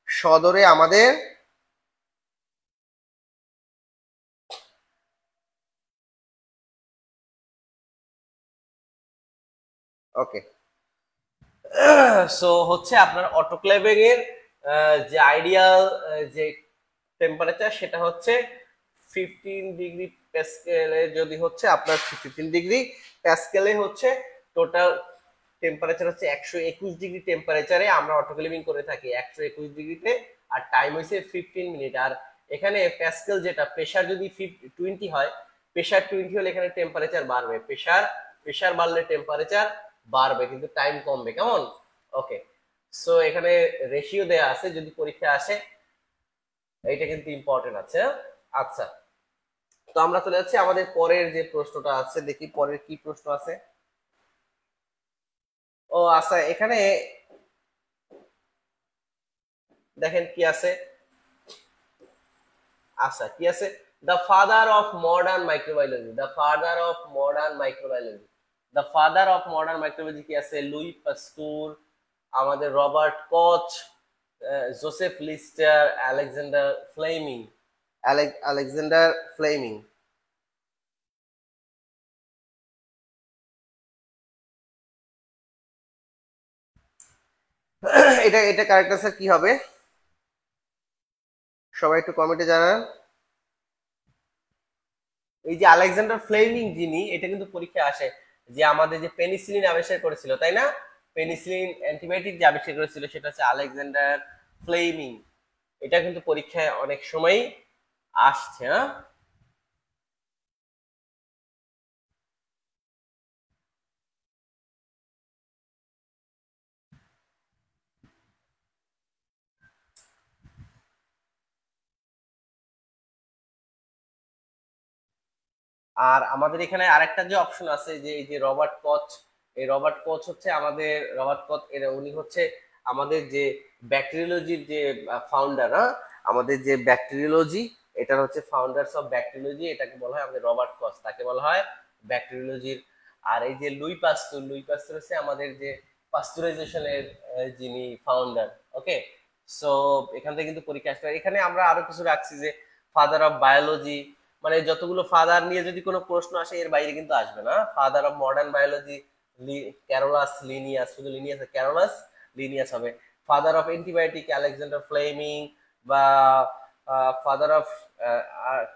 সদরে আমাদের। ওকে, সো হচ্ছে আপনার অটোক্লেভিং এর যে আইডিয়াল যে টেম্পারেচার, সেটা হচ্ছে 15 ডিগ্রি প্যাসকেলে। যদি হচ্ছে আপনার 15 ডিগ্রি প্যাসকেলে হচ্ছে টোটাল টেম্পারেচার হচ্ছে 121 ডিগ্রি টেম্পারেচারে আমরা অটোক্লেভিং করে থাকি 121 ডিগ্রিতে। আর টাইম হয়েছে 15 মিনিট। আর এখানে প্যাসকেল যেটা, প্রেশার যদি 20 হয়, প্রেশার 20 হলে এখানে টেম্পারেচার বাড়বে, প্রেশার বাড়লে টেম্পারেচার বাড়বে, কিন্তু টাইম কমবে, কেমন? ওকে, সো এখানে রেশিও দেয়া আছে যদি পরীক্ষা আসে, এইটা কিন্তু ইম্পর্টেন্ট আছে, হ্যাঁ? আচ্ছা, তো আমরা চলে যাচ্ছি আমাদের পরের যে প্রশ্নটা আছে, দেখি পরের কি প্রশ্ন আছে। ও আচ্ছা, এখানে দেখেন কি আছে। আচ্ছা, কি আছে? The father of modern microbiology, the father of modern microbiology, the father of modern microbiology কি আছে? লুই পাস্তুর, আমাদের Robert Koch, Joseph Lister, Alexander Fleming, Alexander Fleming. এটা এটা কারেক্ট আনসার কি হবে? সবাই একটু কমেন্টে জানান। এই যে আলেকজান্ডার ফ্লেমিং যিনি, এটা কিন্তু পরীক্ষা আসে যে আমাদের যে পেনিসিলিন আবিষ্কার করেছিল, তাই না? পেনিসিলিন অ্যান্টিবায়োটিক যে আবিষ্কার করেছিল সেটা হচ্ছে আলেকজান্ডার ফ্লেমিং। এটা কিন্তু পরীক্ষায় অনেক সময় আসছে। হ্যাঁ, আর আমাদের এখানে আরেকটা যে অপশন আছে, যে এই যে রবার্ট কচ, এই রবার্ট কচ হচ্ছে আমাদের, রবার্ট কচ এর উনি হচ্ছে আমাদের যে ব্যাকটেরিওলজির যে ফাউন্ডার। হ্যাঁ, আমাদের যে ব্যাকটেরিওলজি, এটার হচ্ছে ফাউন্ডার্স অফ ব্যাকটেরিওলজি, এটাকে বলা হয় আমাদের রবার্ট কচ, তাকে বলা হয় ব্যাকটেরিওলজির। আর এই যে লুই পাস্তুর, লুই পাস্তুর হচ্ছে আমাদের যে পাস্তুরাইজেশনের যিনি ফাউন্ডার। ওকে, সো এখান থেকে কিন্তু পরীক্ষা আসতে পারে। এখানে আমরা আরো কিছু রাখছি যে ফাদার অফ বায়োলজি, মানে যতগুলো ফাদার নিয়ে যদি কোনো প্রশ্ন আসে এর বাইরে কিন্তু আসবে না। Father of modern biology Carolus Linnaeus, শুধু লিনিয়াস, ক্যারোলাস লিনিয়াস হবে। Father of antibiotic Alexander Fleming, বা ফাদার অফ,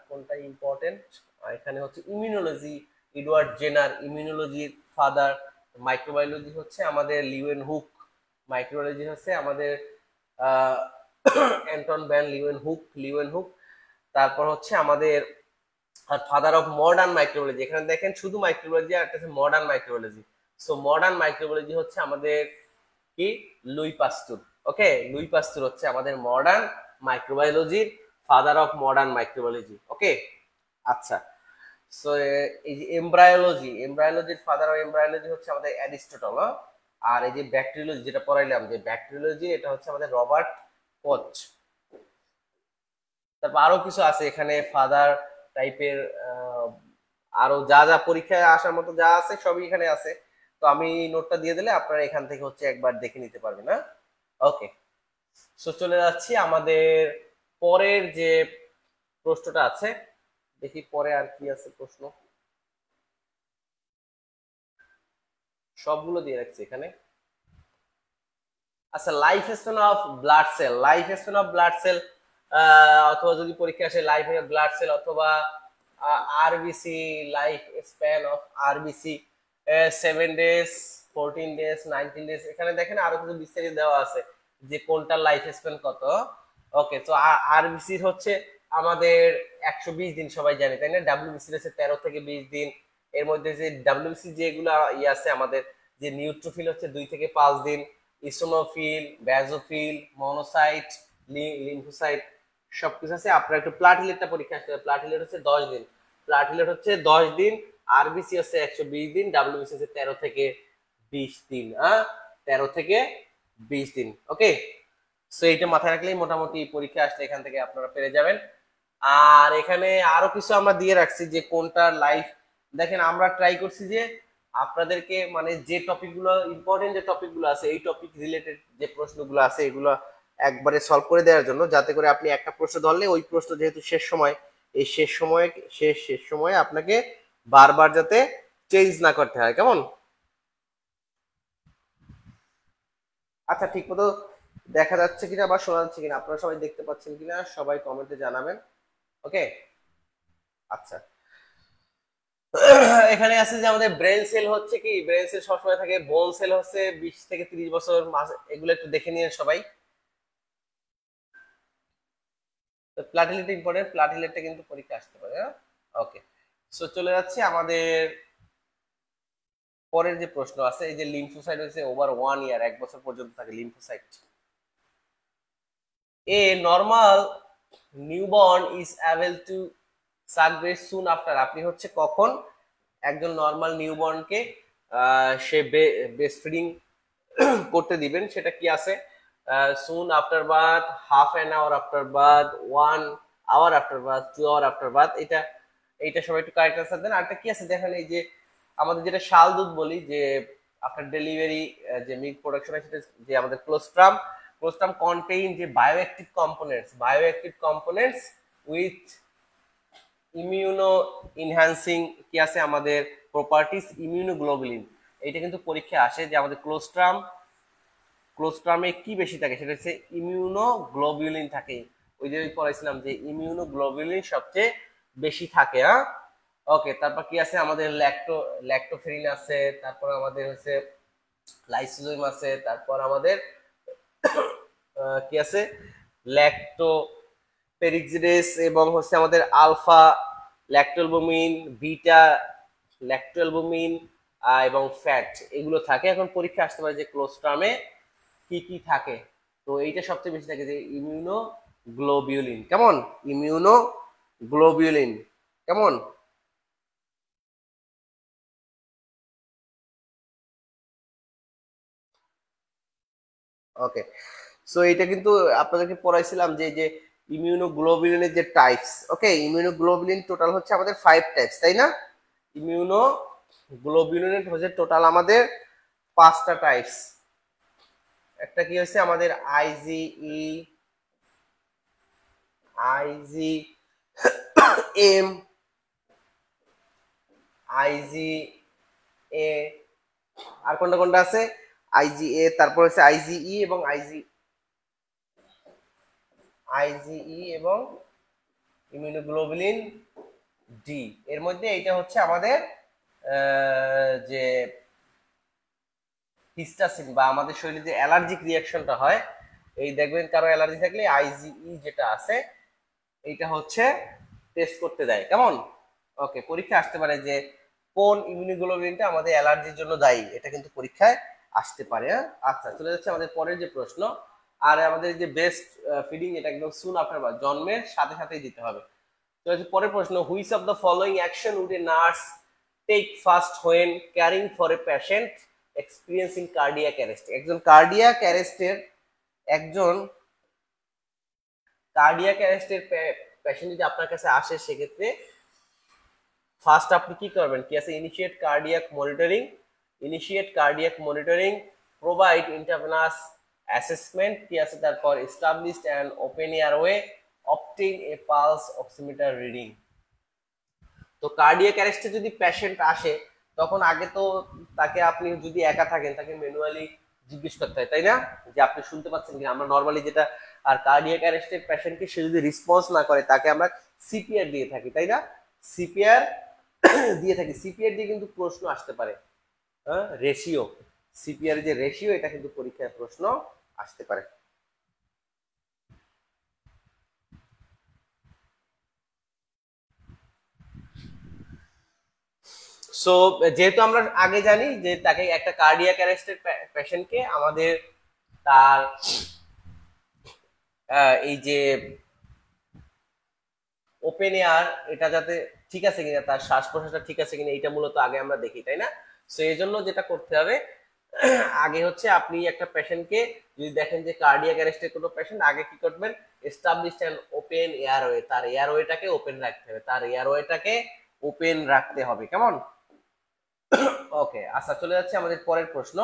কোনটা ইম্পর্টেন্ট এখানে হচ্ছে ইমিউনোলজি, এডওয়ার্ড জেনার ইমিউনোলজির ফাদার। মাইক্রোবায়োলজি হচ্ছে আমাদের লিওয়েন হুক, মাইক্রোবায়োলজি হচ্ছে আমাদের আহ, Anton van Leeuwenhoek, Leeuwenhoek. তারপর হচ্ছে আমাদের আর ফাদার অফ মডার্ন মাইক্রোবায়োলজি, এখানে দেখেন শুধু মাইক্রোবায়োলজি আর একটা modern microbiology. So modern microbiology হচ্ছে আমাদের কি, লুই পাস্তুর। ওকে, লুই পাস্তুর হচ্ছে আমাদের মডার্ন মাইক্রোবায়োলজির father of modern microbiology. Okay, আচ্ছা। সো এই যে এমব্রায়োলজি, এমব্রায়োলজির ফাদার অফ এমব্রায়োলজি হচ্ছে আমাদের অ্যারিস্টটল। আর এই যে ব্যাকটেরিওলজি যেটা পড়াইলাম, যে ব্যাকটেরিওলজি, এটা হচ্ছে আমাদের রবার্ট কোচ। তারপর আরো কিছু আছে এখানে ফাদার টাইপের, আরো যা যা পরীক্ষায় আসার মতো যা আছে সবই এখানে আছে। তো আমি নোটটা দিয়ে দিলে আপনারা এখান থেকে হচ্ছে একবার দেখে নিতে পারবেন। না, ওকে। সো চলে যাচ্ছি আমাদের পরের যে প্রশ্নটা আছে, দেখি পরে আর কি আছে প্রশ্ন, সবগুলো দিয়ে রাখছি এখানে। আচ্ছা, life span of blood cell, life span of blood cell, অথবা যদি পরীক্ষা আসে লাইফ অফ ব্লাড সেল, অথবা RBC, life span of RBC 7 days, 14 days, 19 days, এখানে দেখেন আরো কিছু বিস্তারিত দেওয়া আছে যে কোনটার লাইফ স্প্যান কত। ওকে, তো আরবিসির হচ্ছে আমাদের 120 দিন, সবাই জানি তাই না। ডাব্লিউবিসির হচ্ছে 13 থেকে 20 দিন। এর মধ্যে যে ডাব্লিউবিসি যেগুলা ইয়ে আছে আমাদের, যে নিউট্রোফিল হচ্ছে 2 থেকে 5 দিন, ইসোনোফিল, ব্যাজোফিল, মনোসাইট, লিম্ফোসাইট, সবকিছু আছে। আপনার একটু প্লাটিলেটটা পরীক্ষা আসতে হবে। প্লাটিলেট হচ্ছে 10 দিন, প্লাটিলেট হচ্ছে 10 দিন, আরবিসি হচ্ছে 120 দিন, ডাব্লিউবিসি হচ্ছে 13 থেকে 20 দিন। 13 থেকে 20 দিন। ওকে, সো এইটা মাথায় রাখলেই মোটামুটি পরীক্ষা আসলে এখান থেকে আপনারা পেরে যাবেন। আর এখানে আরো কিছু আমরা দিয়ে রাখছি যে কোনটা লাইফ, দেখেন আমরা ট্রাই করছি যে আপনাদেরকে মানে যে টপিকগুলো ইম্পর্টেন্ট, যে টপিকগুলো আছে এই টপিক রিলেটেড যে প্রশ্নগুলো আছে এগুলো একবারে সলভ করে দেওয়ার জন্য, যাতে করে আপনি একটা প্রশ্ন ধরলে ওই প্রশ্ন যেহেতু শেষ সময়, এই শেষ সময়ে শেষ সময়ে আপনাকে বারবার যাতে চেঞ্জ না করতে হয়, কেমন? আচ্ছা, ঠিক মতো দেখা যাচ্ছে কিনা বা শোনা যাচ্ছে কিনা, আপনারা সবাই দেখতে পাচ্ছেন কিনা সবাই কমেন্টে জানাবেন। ওকে, আচ্ছা। এখানে আছে যে আমাদের ব্রেন সেল হচ্ছে কি, ব্রেন সেল সবসময় থাকে, বোন সেল হচ্ছে 20 থেকে 30 বছর এগুলো একটু দেখে নিন সবাই। তো প্লাটিলেট ইম্পর্টেন্ট, প্লাটিলেটটা কিন্তু পরীক্ষা আসতে পারে। হ্যাঁ, ওকে। সো চলে যাচ্ছে আমাদের পরের যে প্রশ্ন আছে, এই যে লিম্ফোসাইট হচ্ছে ওভার 1 ইয়ার, 1 বছর পর্যন্ত থাকে lymphocyte. A normal newborn is able to suck breast soon after, আপনি হচ্ছে কখন একজন নর্মাল নিউবর্নকে সে ব্রেস্ট ফিডিং করতে দিবেন, সেটা কি আছে? Soon after birth, half an hour after birth, 1 hour after birth, 2 hour after birth. এটা এইটা সবাই একটু কারেক্ট আনসার দেন। আরেকটা কি আছে দেখেন, এই যে আমাদের যেটা শাল দুধ বলি, যে আফটার ডেলিভারি যে মিল্ক প্রোডাকশন হয়, সেটা যে আমাদের ক্লোস্ট্রাম, ক্লোস্ট্রাম কন্টেইন যে bioactive components with immuno enhancing কি আছে আমাদের প্রপার্টিস, ইমিউনোগ্লোবুলিন। এইটা কিন্তু পরীক্ষায় আসে যে আমাদের ক্লোস্ট্রামে কি বেশি থাকে, সেটা হচ্ছে ইমিউনোগ্লোবুলিন থাকে। ওই যে পড়াইছিলাম যে ইমিউনোগ্লোবুলিন সবচেয়ে বেশি থাকে। হ্যাঁ, ওকে। তারপর কি আছে আমাদের ল্যাক্টোফেরিন আছে, তারপর আমাদের হচ্ছে লাইসোজোম আছে, তারপর আমাদের কি আছে ল্যাকটো পেরিক্সিডেস এবং হচ্ছে আমাদের আলফা ল্যাকটোঅ্যালবুমিন, বিটা ল্যাকটোঅ্যালবুমিন এবং ফ্যাট এগুলো থাকে। এখন পরীক্ষা আসতে পারে যে ক্লোস্ট্রামে কি কি থাকে। তো এইটা সবচেয়ে বেশি থাকে যে ইমিউনো গ্লোবিউলিন। কেমন? Immuno globulin. কেমন? ওকে, সো এটা কিন্তু আপনাদেরকে পড়াইছিলাম যে যে ইমিউনোগ্লোবুলিনের যে টাইপস। ওকে, ইমিউনোগ্লোবুলিন টোটাল হচ্ছে আমাদের 5 টাইপস, তাই না? ইমিউনোগ্লোবুলিনের হচ্ছে টোটাল আমাদের 5টা টাইপস। একটা কি হচ্ছে আমাদের আইজিই, আইজি এম, আইজি এ, আর কোনটা কোনটা আছে? আইজিএ, তারপর হচ্ছে আইজিই এবং আইজিই এবং ইমিউনোগ্লোবুলিন ডি। এর মধ্যে এইটা হচ্ছে আমাদের যে হিস্টাসিন বা আমাদের শরীরে যে অ্যালার্জিক রিয়াকশনটা হয়, এই দেখবেন কারো অ্যালার্জি থাকলে আইজিই যেটা আছে এইটা হচ্ছে টেস্ট করতে দেয়। কেমন? ওকে, পরীক্ষা আসতে পারে যে কোন ইমিউনোগ্লোবুলিনটা আমাদের অ্যালার্জির জন্য দায়ী, এটা কিন্তু পরীক্ষায় আসতে পারে। হ্যাঁ, আচ্ছা, চলে যাচ্ছে আমাদের পরের যে প্রশ্ন। আর আমাদের যে বেস্ট ফিডিং, এটা একদম সুন আফটার বার্থ, জন্মের সাথে সাথেই দিতে হবে। তো পরের প্রশ্ন, which of the following action would a nurse take first when caring for a patient experiencing cardiac arrest? একজন কার্ডিয়াক অ্যারেস্টের পেশেন্ট যদি আপনার কাছে আসে, সেক্ষেত্রে ফার্স্ট আপনি কি করবেন? কি আছে? Initiate cardiac monitoring, provide intravenous assessment, কি আছে তারপর? Established and open airway, obtain A pulse oximeter reading. তো কার্ডিয়াক অ্যারেস্টে যদি পেশেন্ট আসে, তখন আগে তো তাকে, আপনি যদি একা থাকেন, তাকে ম্যানুয়ালি জিজ্ঞেস করতে হয়, তাই না, যে আপনি শুনতে পাচ্ছেন কিনা, আমরা নর্মালি যেটা। আর কার্ডিয়াক অ্যারেস্টের পেশেন্টকে সে যদি রেসপন্স না করে, তাকে আমরা সিপিআর দিয়ে থাকি, তাই না? সিপিআর দিয়ে থাকি। সিপিআর দিয়ে কিন্তু প্রশ্ন আসতে পারে। হ্যাঁ, রেশিও, সিপিআর যে রেশিও, এটা কিন্তু পরীক্ষায় প্রশ্ন আসতে পারে। সো যেহেতু আমরা আগে জানি যে তাকে একটা কার্ডিয়াক অ্যারেস্টের পেশেন্টকে আমাদের তার এই যে ওপেন এয়ার, এটা যাতে ঠিক আছে কিনা, তার শ্বাস প্রশ্বাসটা ঠিক আছে কিনা, এটা মূলত আগে আমরা দেখি, তাই না? সো এই জন্য যেটা করতে হবে, আগে হচ্ছে আপনি একটা পেশেন্টকে যদি দেখেন যে কার্ডিয়াক অ্যারেস্টের কোনো পেশেন্ট, আগে কি করবেন? এস্টাবলিশড অ্যান্ড ওপেন এয়ারওয়ে, তার এয়ারওয়েটাকে ওপেন রাখতে হবে, কেমন? ওকে, আচ্ছা, চলে যাচ্ছে আমাদের পরের প্রশ্ন।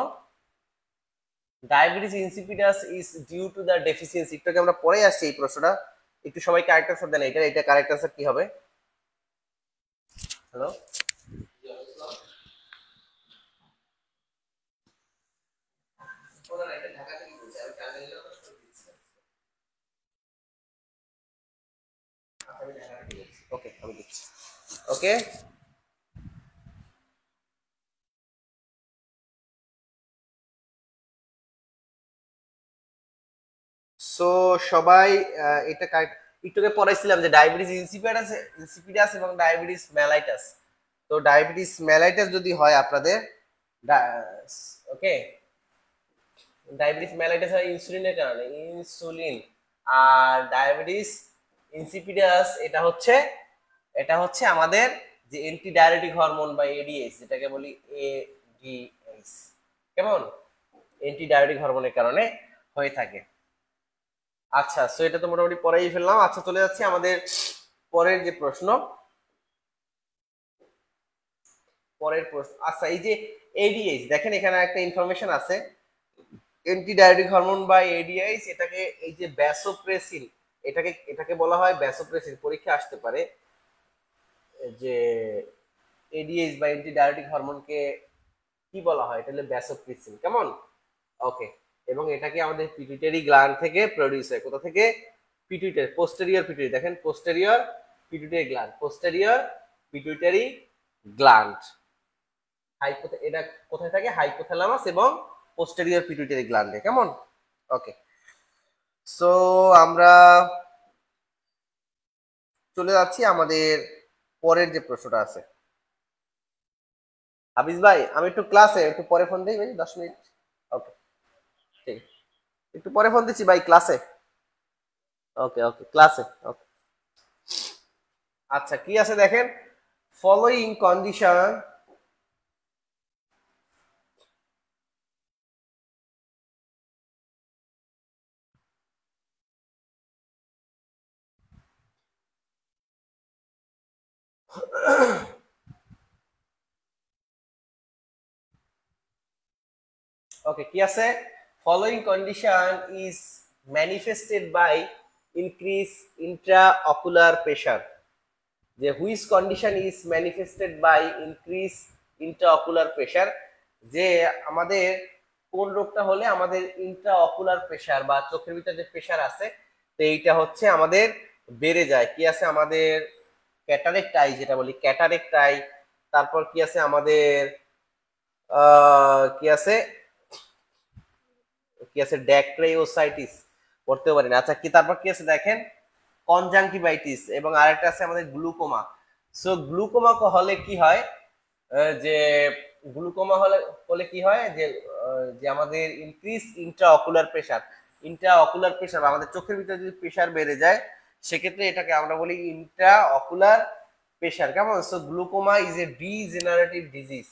Diabetes insipidus is due to the deficiency. একটু আমরা পরে আসছি এই প্রশ্নটা, একটু সবাই কারেক্ট আনসার দেন। এটা কারেক্ট আনসার কি হবে? হ্যালো? ওকে, আমি দিচ্ছি। ওকে, সো সবাই এটা কারেক্ট। একটু আগে পড়াইছিলাম যে ডায়াবেটিস ইনসিপিডাস এবং ডায়াবেটিস মেলাইটাস। তো ডায়াবেটিস মেলাইটাস যদি হয় আপনাদের, ওকে, ডায়াবেটিস মেলাইটাস হয় ইনসুলিনের কারণে, ইনসুলিন। আর ডায়াবেটিস ইনসিপিডাস এটা হচ্ছে আমাদের যে অ্যান্টি ডায়াবেটিক হরমোন বা এডিএস, যেটাকে বলি এডিএস। কেমন? অ্যান্টি ডায়াবেটিক হরমোনের কারণে হয়ে থাকে। আচ্ছা, সো এটা তো মোটামুটি পড়াই ফেললাম। আচ্ছা, চলে যাচ্ছে আমাদের পরের যে প্রশ্ন। আচ্ছা, এই যে এডিএইচ, দেখেন এখানে একটা ইনফরমেশন আছে। অ্যান্টি ডায়াবেটিক হরমোন বা এডিএইচ, এটাকে এই যে ভ্যাসোপ্রেসিন, এটাকে বলা হয় ভ্যাসোপ্রেসিন। পরীক্ষা আসতে পারে যে এডিএইচ বা অ্যান্টি ডায়াবেটিক হরমোনকে কি বলা হয়? এটা হলো ভ্যাসোপ্রেসিন। কেমন? ওকে, এবং এটাকে আমাদের পিটুইটারি গ্ল্যান্ড থেকে প্রডিউস হয়। কোথা থেকে? পোস্টেরিয়র পিটুইটারি, দেখেন পোস্টেরিয়র পিটুইটারি গ্ল্যান্ড। এটা কোথায় থাকে? হাইপোথ্যালামাস এবং পোস্টেরিয়র পিটুইটারি গ্ল্যান্ডে। কেমন? ওকে, সো আমরা চলে যাচ্ছি আমাদের পরের যে প্রশ্নটা আছে। হাফিজ ভাই, আমি একটু ক্লাসে, একটু পরে ফোন দিই ভাই, 10 মিনিট। ওকে, ঠিক আছে। একটু পরে ফোন দিচ্ছি ভাই, ক্লাসে। ওকে ওকে, ক্লাসে। ওকে। আচ্ছা, কি আছে দেখেন, ফলোইং কন্ডিশন। ওকে, কি আছে, following condition is manifested by increase intraocular pressure. যে which condition is manifested by increase intraocular pressure, যে আমাদের কোন রোগটা হলে আমাদের ইন্ট্রাঅকুলার প্রেশার বা চোখের ভিতরে যে প্রেশার আছে, তো এইটা হচ্ছে আমাদের বেড়ে যায়। কি আছে আমাদের, ক্যাটারেক্ট আই, যেটা বলি ক্যাটারেক্ট আই। তারপর কি আছে আমাদের, কি আছে, কি আছে ড্যাক্রেওসাইটিস, পড়তেও পারি না। আচ্ছা, কি তারপর কি আছে দেখেন, কনজাংটিভাইটিস, এবং আরেকটা আছে আমাদের গ্লুকোমা। সো গ্লুকোমা হলে কি হয়, যে গ্লুকোমা হলে হলে কি হয়, যে যে আমাদের increase intraocular pressure, intraocular pressure আমাদের চোখের ভিতরে যদি প্রেসার বেড়ে যায়, সেক্ষেত্রে এটাকে আমরা বলি ইন্ট্রাঅকুলার প্রেসার। কেমন? So glaucoma is a degenerative disease.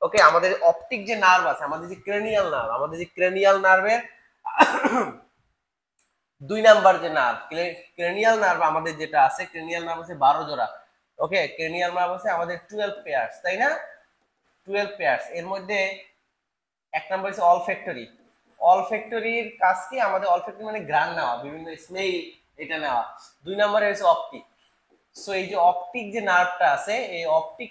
Okay, আমাদের অপটিক যে নার্ভ আছে, আমাদের যে ক্রেনিয়াল নার্ভ, আমাদের যে ক্রেনিয়াল নার্ভের 2 নাম্বার যে নার্ভ, ক্রেনিয়াল নার্ভ আমাদের যেটা আছে, ক্রেনিয়াল নার্ভ আছে 12 জোড়া। ওকে, ক্রেনিয়াল নার্ভ আছে আমাদের 12 পেয়ার্স, তাই না? 12 পেয়ার্স, এর মধ্যে 1 নাম্বার হচ্ছে অলফ্যাক্টরি। অলফ্যাক্টরির কাজ কি, আমাদের অলফ্যাক্টরি মানে ঘ্রাণ নেওয়া, বিভিন্ন স্মেল এটা নেওয়া। 2 নাম্বারে হচ্ছে অপটিক। সো এই যে অপটিক যে নার্ভটা আছে, এই অপটিক,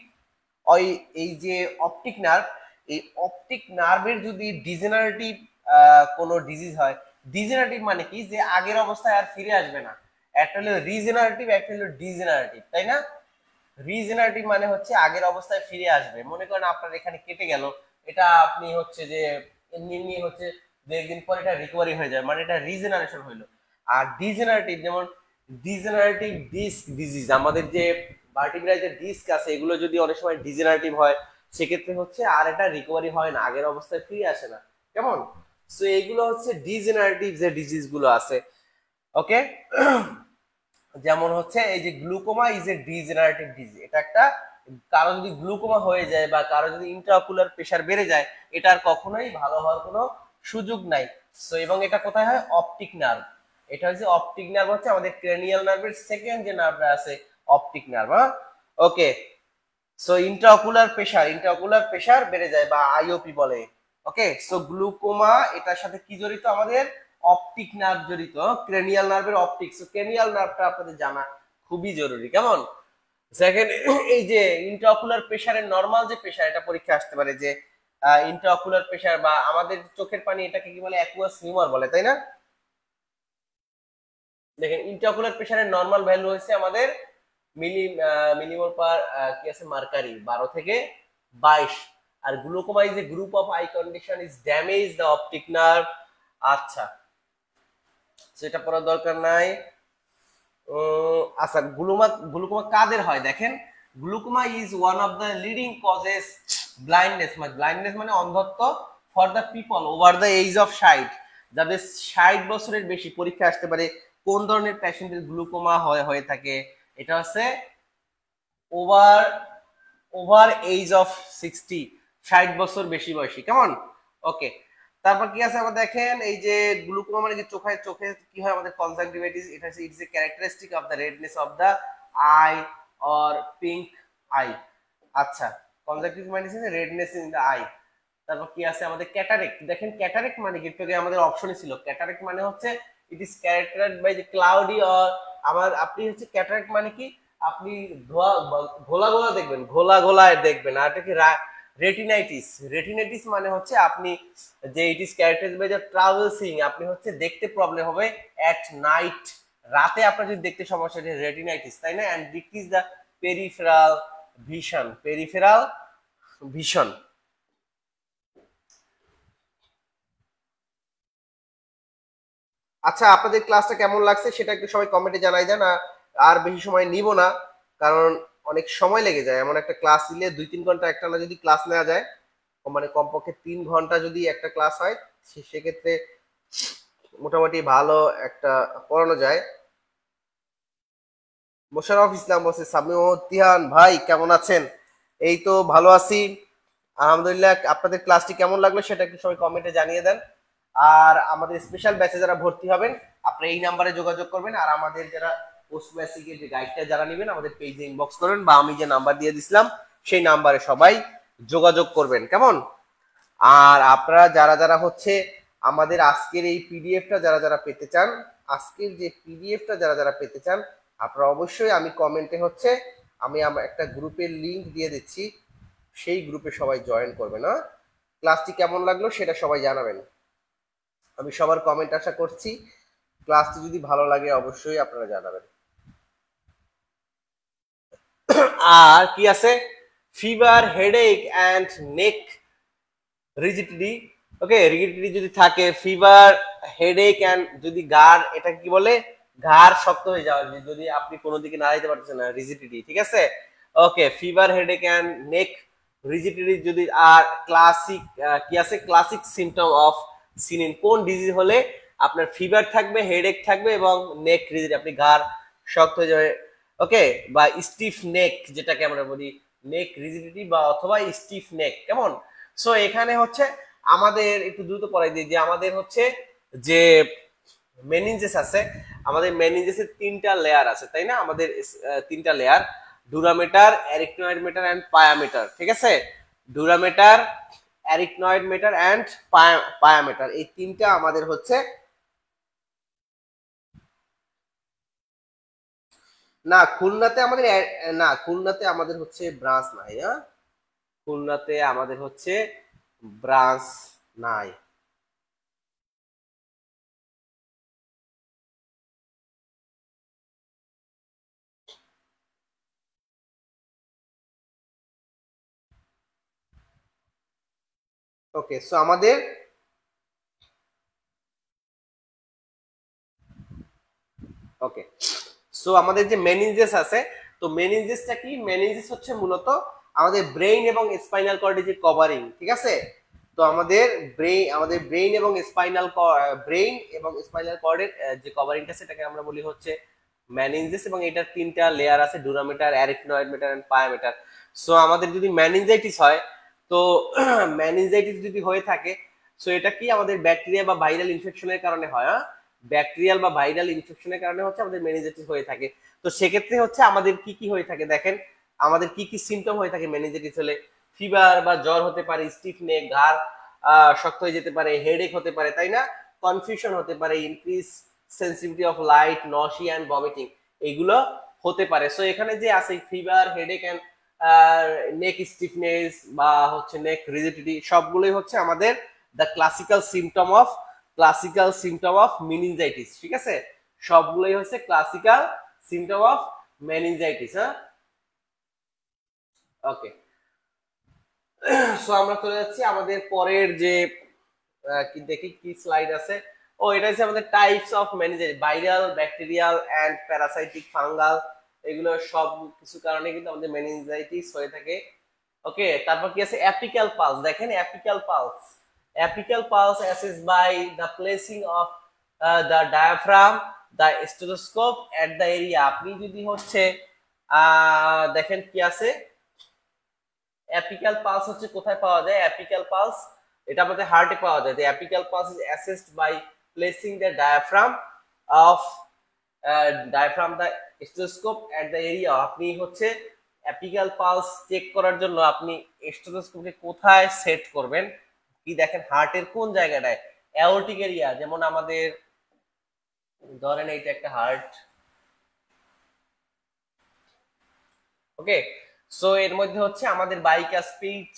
ওই এই যে অপটিক নার্ভ, এই অপটিক নার্ভের যদি ডিজেনারেটিভ কোনো ডিজিজ হয়, ডিজেনারেটিভ মানে কি, যে আগের অবস্থায় আর ফিরে আসবে না। একটা হলো রিজেনারেটিভ, একটা হলো ডিজেনারেটিভ, তাই না? রিজেনারেটিভ মানে হচ্ছে আগের অবস্থায় ফিরে আসবে। মনে করেন আপনার এখানে কেটে গেল, এটা আপনি হচ্ছে যে এমনি হচ্ছে 2 একদিন পর এটা রিকভারি হয়ে যায়, মানে এটা রিজেনারেশন হইলো। আর ডিজেনারেটিভ, যেমন ডিজেনারেটিভ ডিস্ক ডিজিজ, আমাদের যে ভার্টিব্রাল যে ডিস্ক আছে, এগুলো যদি অনেক সময় ডিজেনারেটিভ হয়, সেক্ষেত্রে হচ্ছে আর এটা রিকভারি হয় না, আগের অবস্থায় ফিরে আসে না। কেমন? সো এগুলো হচ্ছে ডিজেনারেটিভ যে ডিজিজ গুলো আছে। ওকে, যেমন হচ্ছে এই যে glaucoma is a degenerative disease, এটা একটা, কারো যদি গ্লুকোমা হয়ে যায় বা কারো যদি ইন্ট্রাঅকুলার প্রেসার বেড়ে যায়, এটা আর কখনোই ভালো হওয়ার কোনো সুযোগ নাই। সো এবং এটা কোথায় হয়, অপটিক নার্ভ। এটা হচ্ছে অপটিক নার্ভ, হচ্ছে আমাদের ক্রেনিয়াল নার্ভের সেকেন্ড যে নার্ভটা আছে, অপটিক নার্ভ। হ্যাঁ, ওকে। সো ইন্ট্রাঅকুলার প্রেসার বেড়ে যায় বা আইওপি বলে। ওকে, সো গ্লুকোমা এটার সাথে কি জড়িত, আমাদের অপটিক নার্ভ জড়িত, ক্রেনিয়াল নার্ভের অপটিক। সো ক্রেনিয়াল নার্ভটা আপনাদের জানা খুবই জরুরি। কেমন? সেকেন্ড, এই যে ইন্ট্রাঅকুলার প্রেসারের নরমাল যে প্রেসার, এটা পরীক্ষা আসতে পারে, যে ইন্ট্রাঅকুলার প্রেসার বা আমাদের চোখের পানি, এটাকে কি বলে, অ্যাকুয়াস হিউমার বলে, তাই না? দেখেন, ইন্ট্রাঅকুলার প্রেসারের নরমাল ভ্যালু হচ্ছে আমাদের মিলিমোল পার কি আছে মার্কারি 12 থেকে 22। আর glaucoma is a group of eye condition is damage the optic nerve. আচ্ছা, সেটা পড়ার দরকার নাই। আচ্ছা, গ্লুকোমা কাদের হয় দেখেন, glaucoma is one of the leading causes blindness, মানে ব্লাইন্ডনেস মানে অন্ধত্ব, for the people over the age of 60, যাদের 60 বছরের বেশি। পরীক্ষা আসতে পারে কোন ধরনের পেশেন্টের গ্লুকোমা হয়ে থাকে, এটা হচ্ছে ওভার ওভার এজ অফ 60, 60 বছর বেশি বয়সী। কেমন? ওকে, তারপর কি আছে আমাদের দেখেন, এই যে গ্লুকোমা মানে যে চোখে চোখে কি হয় আমাদের, কনজাংটিভাইটিস, এটা হচ্ছে it's a characteristic of the redness of the eye or pink eye. আচ্ছা, conjunctivitis is redness in the eye. তারপর কি আছে আমাদের ক্যাটারেক্ট। দেখেন ক্যাটারেক্ট মানে কি, একটু আগে আমাদের অপশনে ছিল, ক্যাটারেক্ট মানে হচ্ছে it is characterized by the cloudy or, আমার আপনি হচ্ছে ক্যাটারেক্ট মানে কি, আপনি ধোয়া ঘোলা ঘোলা দেখবেন, ঘোলা ঘোলায় দেখবেন। আর এটা কি রেটিনাইটিস। রেটিনাইটিস মানে হচ্ছে আপনি, যে it is characterized by the travelling, আপনি হচ্ছে দেখতে প্রবলেম হবে এট নাইট, রাতে আপনার যদি দেখতে সমস্যা, এটা রেটিনাইটিস, তাই না? And decrease the peripheral vision, peripheral vision. আচ্ছা, আপনাদের ক্লাসটা কেমন লাগছে সেটা একটু সবাই কমেন্টে জানাই দেন। আর বেশি সময় নিব না, কারণ অনেক সময় লেগে যায়। এমন একটা ক্লাস নিলে 2-3 ঘন্টা একটানা যদি ক্লাস নেওয়া যায়, মানে কমপক্ষে 3 ঘন্টা যদি একটা ক্লাস হয়, সেক্ষেত্রে মোটামুটি ভালো একটা পড়ানো যায়। মোশাররফ ইসলাম বলছে, সামিউদ্দিন ভাই কেমন আছেন? এই তো ভালো আছি আলহামদুলিল্লাহ। আপনাদের ক্লাসটি কেমন লাগলো সেটা একটু সবাই কমেন্টে জানিয়ে দেন। আর আমাদের স্পেশাল ব্যাচে যারা ভর্তি হবেন, আপনি এই নাম্বারে যোগাযোগ করবেন। আর আমাদের যারা পোস্ট বেসিকের যে গাইডটা যারা নেবেন, আমাদের পেজে ইনবক্স করবেন, বা আমি যে নাম্বার দিয়ে দিছিলাম সেই নাম্বারে সবাই যোগাযোগ করবেন, কেমন? আর আপনারা যারা যারা হচ্ছে আমাদের আজকের এই পিডিএফটা যারা যারা পেতে চান, আজকের যে পিডিএফটা যারা যারা পেতে চান, আপনারা অবশ্যই, আমি কমেন্টে হচ্ছে আমি আমার একটা গ্রুপের লিংক দিয়ে দিচ্ছি, সেই গ্রুপে সবাই জয়েন করবেন। না, ক্লাসটি কেমন লাগলো সেটা সবাই জানাবেন। আমি সবার কমেন্ট আশা করছি। ক্লাসটি যদি ভালো লাগে অবশ্যই আপনারা জানাবেন। আর কি আছে? Fever, headache and neck rigidity. Okay, rigidity যদি থাকে, ফিভার, হেডেক অ্যান্ড যদি ঘাড়, এটা কি বলে, ঘাড় শক্ত হয়ে যাওয়া, যদি আপনি কোনো দিকে নাড়াইতে পারতেছেন না, রিজিডিটি, ঠিক আছে? Okay, fever, headache and neck rigidity যদি। আর ক্লাসিক কি আছে? ক্লাসিক সিমটম অফ সিনিন, কোন ডিজিজ হলে আপনার ফিভার থাকবে, হেডেক থাকবে এবং নেক রিজিডিটি, আপনি ঘাড় শক্ত হয়ে যাবে। ওকে, বা স্টিফ নেক যেটাকে আমরা বলি, নেক রিজিডিটি বা অথবা স্টিফ নেক, কেমন? সো এখানে হচ্ছে আমাদের একটু দ্রুত পড়াই দিই যে আমাদের হচ্ছে যে মেনিনজেস আছে, আমাদের মেনিনজেসের 3টা লেয়ার আছে, তাই না? আমাদের 3টা লেয়ার, ডুরামেটার, অ্যারিকনয়েড মেটার এন্ড পায়ামেটার, ঠিক আছে? ডুরামেটার, অ্যারিকনয়েড মেটার এন্ড পায়ামেটার, এই 3টা আমাদের হচ্ছে। না, খুলনাতে আমাদের না, খুলনাতে আমাদের হচ্ছে ব্রাঞ্চ নাই। হ্যাঁ, খুলনাতে আমাদের হচ্ছে ব্রাঞ্চ নাই। ওকে, সো আমাদের, ওকে, সো আমাদের যে মেনিনজেস আছে, তো মেনিনজেসটা কি? মেনিনজেস হচ্ছে মূলত আমাদের ব্রেইন এবং স্পাইনাল কর্ডের যে কভারিং, ঠিক আছে? তো আমাদের ব্রেইন এবং স্পাইনাল কর্ডের যে কভারিংটা, সেটাকে আমরা বলি হচ্ছে মেনিনজেস। এবং এটার 3টা লেয়ার আছে, ডুরামেটার, অ্যারিকনয়েড মেটার এন্ড পায়ামেটার। সো আমাদের যদি মেনিনজাইটিস হয়, তো মেনিনজাইটিস যদি হয়ে থাকে, সো এটা কি আমাদের ব্যাকটেরিয়া বা ভাইরাল ইনফেকশনের কারণে হয়। ব্যাকটেরিয়াল বা ভাইরাল ইনফেকশনের কারণে হচ্ছে আমাদের মেনিনজাইটিস হয়ে থাকে। তো সেক্ষেত্রে হচ্ছে আমাদের কি কি হয়ে থাকে দেখেন, আমাদের কি কি সিমটম হয়ে থাকে মেনিনজাইটিস হলে? ফিভার বা জ্বর হতে পারে, স্টিফ নেক, ঘাড় শক্ত হয়ে যেতে পারে, হেডেক হতে পারে, তাই না? কনফিউশন হতে পারে, increase sensitivity of light, nausea and vomiting, এগুলো হতে পারে। সো এখানে যে আছে fever, headache and neck stiffness বা হচ্ছে নেক রিজিডিটি, সবগুলোই হচ্ছে আমাদের the classical symptom of meningitis, ঠিক আছে? সবগুলোই হচ্ছে ক্লাসিক্যাল সিমটম অফ মেনিনজাইটিস। হ্যাঁ, ওকে, সো আমরা চলে যাচ্ছি আমাদের পরের যে কি দেখি কি স্লাইড আছে। ও, এটা হচ্ছে আমাদের types of meningitis, viral, bacterial and parasitic, fungal, এগুলো সব কিছু কারণে কিন্তু আমাদের মেনিনজাইটিস হয়ে থাকে। ওকে, তারপর কি আছে? অ্যাপিক্যাল পালস, দেখেন apical pulse assess by the placing of the diaphragm, the stethoscope at the area. আপনি যদি হচ্ছে দেখেন কি আছে, অ্যাপিক্যাল পালস হচ্ছে কোথায় পাওয়া যায়? অ্যাপিক্যাল পালস এটা আমাদের হার্টে পাওয়া যায়। The apical pulse is assessed by placing the of diaphragm the stethoscope at the area. আপনি হচ্ছে অ্যাপিক্যাল পালস চেক করার জন্য আপনি স্টেথোস্কোপকে কোথায় সেট করবেন? কি দেখেন, হার্টের কোন জায়গাটায়? অ্যাওর্টিক এরিয়া, যেমন আমাদের ধরেন এইটা একটা হার্ট। ওকে, সো এর মধ্যে হচ্ছে আমাদের বাইকাসপিড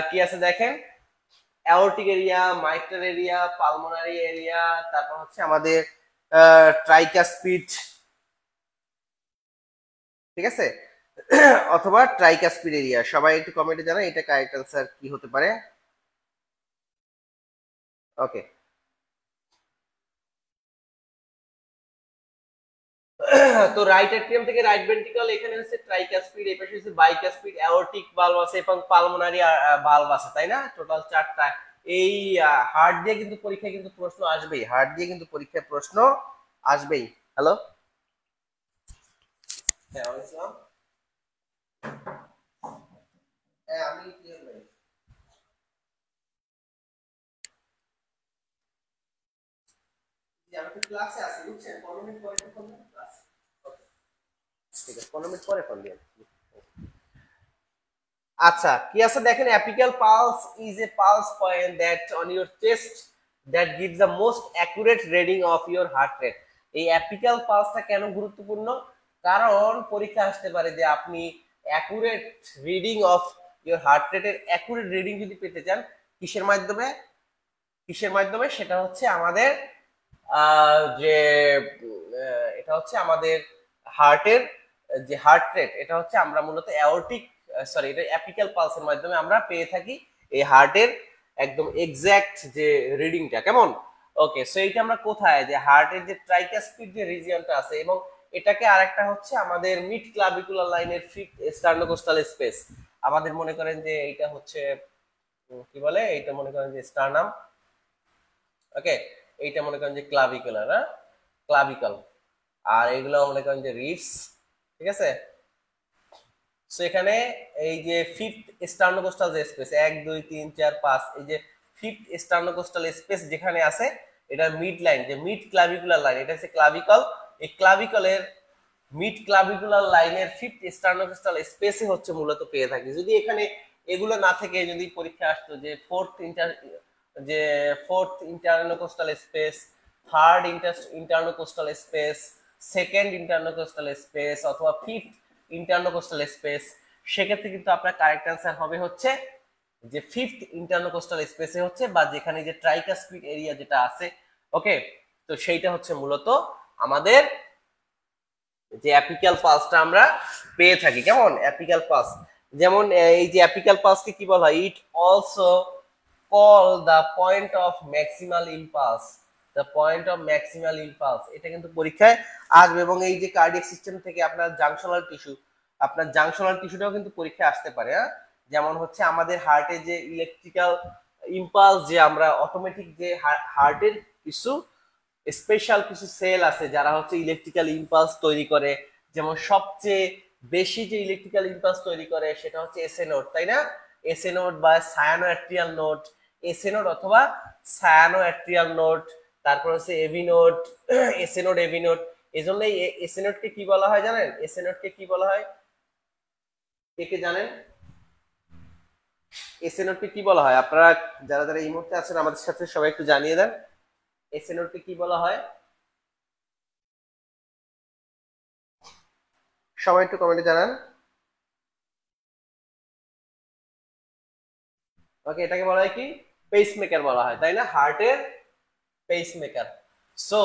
কি আছে দেখেন, aortic area, mitral area, pulmonary area, তারপর হচ্ছে আমাদের ট্রাইকাসপিড, ঠিক আছে? অথবা ট্রাইকাসপিড এরিয়া। সবাই একটু কমেন্টে জানান এটা কারেক্ট আনসার কি হতে পারে। ওকে, তো রাইট অ্যাট্রিয়াম থেকে রাইট ভেন্ট্রিকল, এখানে হচ্ছে ট্রাইকাসপিড, এই পাশে হচ্ছে বাইকাসপিড, অ্যাওর্টিক ভালভ আছে এবং পালমোনারি ভালভ আছে, তাই না? টোটাল 4টা। এই হার্ট দিয়ে কিন্তু পরীক্ষায় কিন্তু প্রশ্ন আসবেই, হার্ট দিয়ে কিন্তু পরীক্ষায় প্রশ্ন আসবেই। হ্যালো, হ্যাঁ আসসালাম। হ্যাঁ আমি ক্লিয়ার ভাই। জি আমি তো ক্লাসে আছি বুঝছেন, 15 মিনিট পরে ফোন দিন ক্লাস। ঠিক আছে 15 মিনিট পরে ফোন দিন। আচ্ছা কি আছে দেখেন, apical pulse is a pulse point that on your chest that gives the most accurate reading of your heart rate. এই অ্যাপিক্যাল পালসটা কেন গুরুত্বপূর্ণ? কারণ পরীক্ষা আসতে পারে যে আপনি accurate reading of your heart রেটের অ্যাকুরেট রিডিং যদি পেতে চান, কিসের মাধ্যমে? কিসের মাধ্যমে? সেটা হচ্ছে আমাদের যে এটা হচ্ছে আমাদের হার্টের যে হার্ট রেট, এটা হচ্ছে আমরা মূলত অ্যাওর্টিক সরি এটা অ্যাপিক্যাল পালসের মাধ্যমে আমরা পেয়ে থাকি এই হার্টের একদম এক্সাক্ট যে রিডিংটা। কেমন? ওকে, সো এইটা আমরা কোথায়, যে হার্টের যে ট্রাইকাসপিড যে রিজিয়নটা আছে, এবং এটাকে আরেকটা হচ্ছে আমাদের মিড ক্লাভিকুলার লাইনের ফিফথ স্টার্নোকোস্টাল স্পেস। আমাদের মনে করেন যে এইটা হচ্ছে কি বলে, এইটা মনে করেন যে স্টার্নাম। ওকে, এইটা মনে করেন যে ক্লাভিকুলার, হ্যাঁ ক্লাভিকল। আর এগুলো মনে করেন যে রিবস। ঠিক আছে, সো এখানে এই যে ফিফথ স্টার্নোকোস্টাল যে স্পেস 1 2 3 4 5, এই যে ফিফথ স্টার্নোকোস্টাল স্পেস যেখানে আছে, এটা মিড লাইন, যে মিড ক্লাভিকুলার লাইন, এটা হচ্ছে ক্লাভিকল। এই ক্লাভিকলের মিড ক্লাভিকুলার লাইনের ফিফথ স্টার্নোকোস্টাল স্পেসে হচ্ছে মূলত পেয়ে থাকি। যদি এখানে এগুলো না থেকে যদি পরীক্ষা আসতো যে fourth intercostal space, third intercostal space, second intercostal space অথবা ফিফথ ইন্টারনোকোস্টাল স্পেস, সেক্ষেত্রে কিন্তু আপনার কারেক্ট অ্যান্সার হবে হচ্ছে যে ফিফথ ইন্টারনোকোস্টাল স্পেসে হচ্ছে, বা যেখানে যে ট্রাইকাসপিড এরিয়া যেটা আছে। ওকে, তো সেইটা হচ্ছে মূলত আমাদের যে অ্যাপিক্যাল পালসটা আমরা পেয়ে থাকি। কেমন? অ্যাপিক্যাল পালস, যেমন এই যে অ্যাপিক্যাল পালসকে কি বলা হয়? It also call the point of maximal impulse, the point of maximal impulse, এটা কিন্তু পরীক্ষায় আসবে। এবং এই যে কার্ডিয়াক সিস্টেম থেকে আপনার জাংশনাল টিস্যু, আপনার জাংশনাল টিস্যুটাও কিন্তু পরীক্ষায় আসতে পারে। হ্যাঁ, যেমন হচ্ছে আমাদের হার্টে যে ইলেকট্রিক্যাল ইম্পালস, যে আমরা অটোমেটিক যে হার্টের কিছু স্পেশাল কিছু সেল আছে যারা হচ্ছে ইলেকট্রিক্যাল ইম্পালস তৈরি করে, যেমন সবচেয়ে বেশি যে ইলেকট্রিক্যাল ইম্পালস তৈরি করে সেটা হচ্ছে এসএ নোড, তাই না? এসএ নোড বা sino atrial node, SA node অথবা সায়ানো অ্যাট্রিয়াল নোড, তারপর হচ্ছে AV node, SA node AV node. এই জন্য এসএ নোডকে কি বলা হয় জানেন? এসএ নোডকে কি বলা হয়? কে কে জানেন এসএ নোডকে কি বলা হয়? আপনারা যারা যারা এই মুহূর্তে আছেন আমাদের সাথে সবাই একটু জানিয়ে দেন এসএ নোডকে কি বলা হয়। সবাই একটু কমেন্টে জানান। ওকে, এটাকে বলা হয় কি? পেসমেকার বলা হয়, তাই না? হার্টের পেসমেকার। সো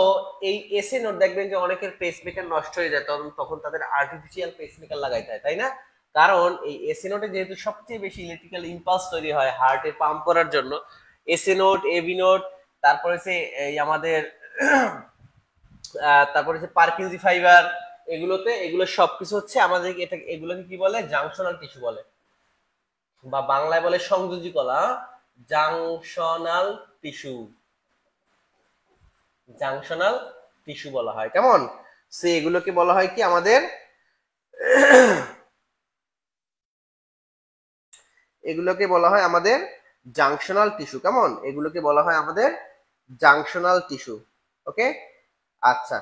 এই এসএ নোট দেখবেন যে অনেকের পেসমেকার নষ্ট হয়ে যায়, তখন তখন তাদের আর্টিফিশিয়াল পেসমেকার লাগাইতে হয়, তাই না? কারণ এই এসএ নোটে যেহেতু সবচেয়ে বেশি ইলেকট্রিক্যাল ইম্পালস তৈরি হয় হার্টে পাম্প করার জন্য, এসএ নোট, এভি নোট, তারপরে হচ্ছে এই আমাদের তারপরে হচ্ছে পারকিনজি ফাইবার, এগুলো সবকিছু হচ্ছে আমাদের এটা, এগুলোকে কি বলে? জাংশনাল টিস্যু বলে, বা বাংলায় বলে সংযোজী কলা, জাংশনাল টিস্যু, জাংশনাল টিস্যু বলা হয়। কেমন? সে এগুলোকে বলা হয় কি আমাদের এগুলোকে বলা হয় আমাদের জাংশনাল টিস্যু। কেমন? এগুলোকে বলা হয় আমাদের জাংশনাল টিস্যু। ওকে, আচ্ছা।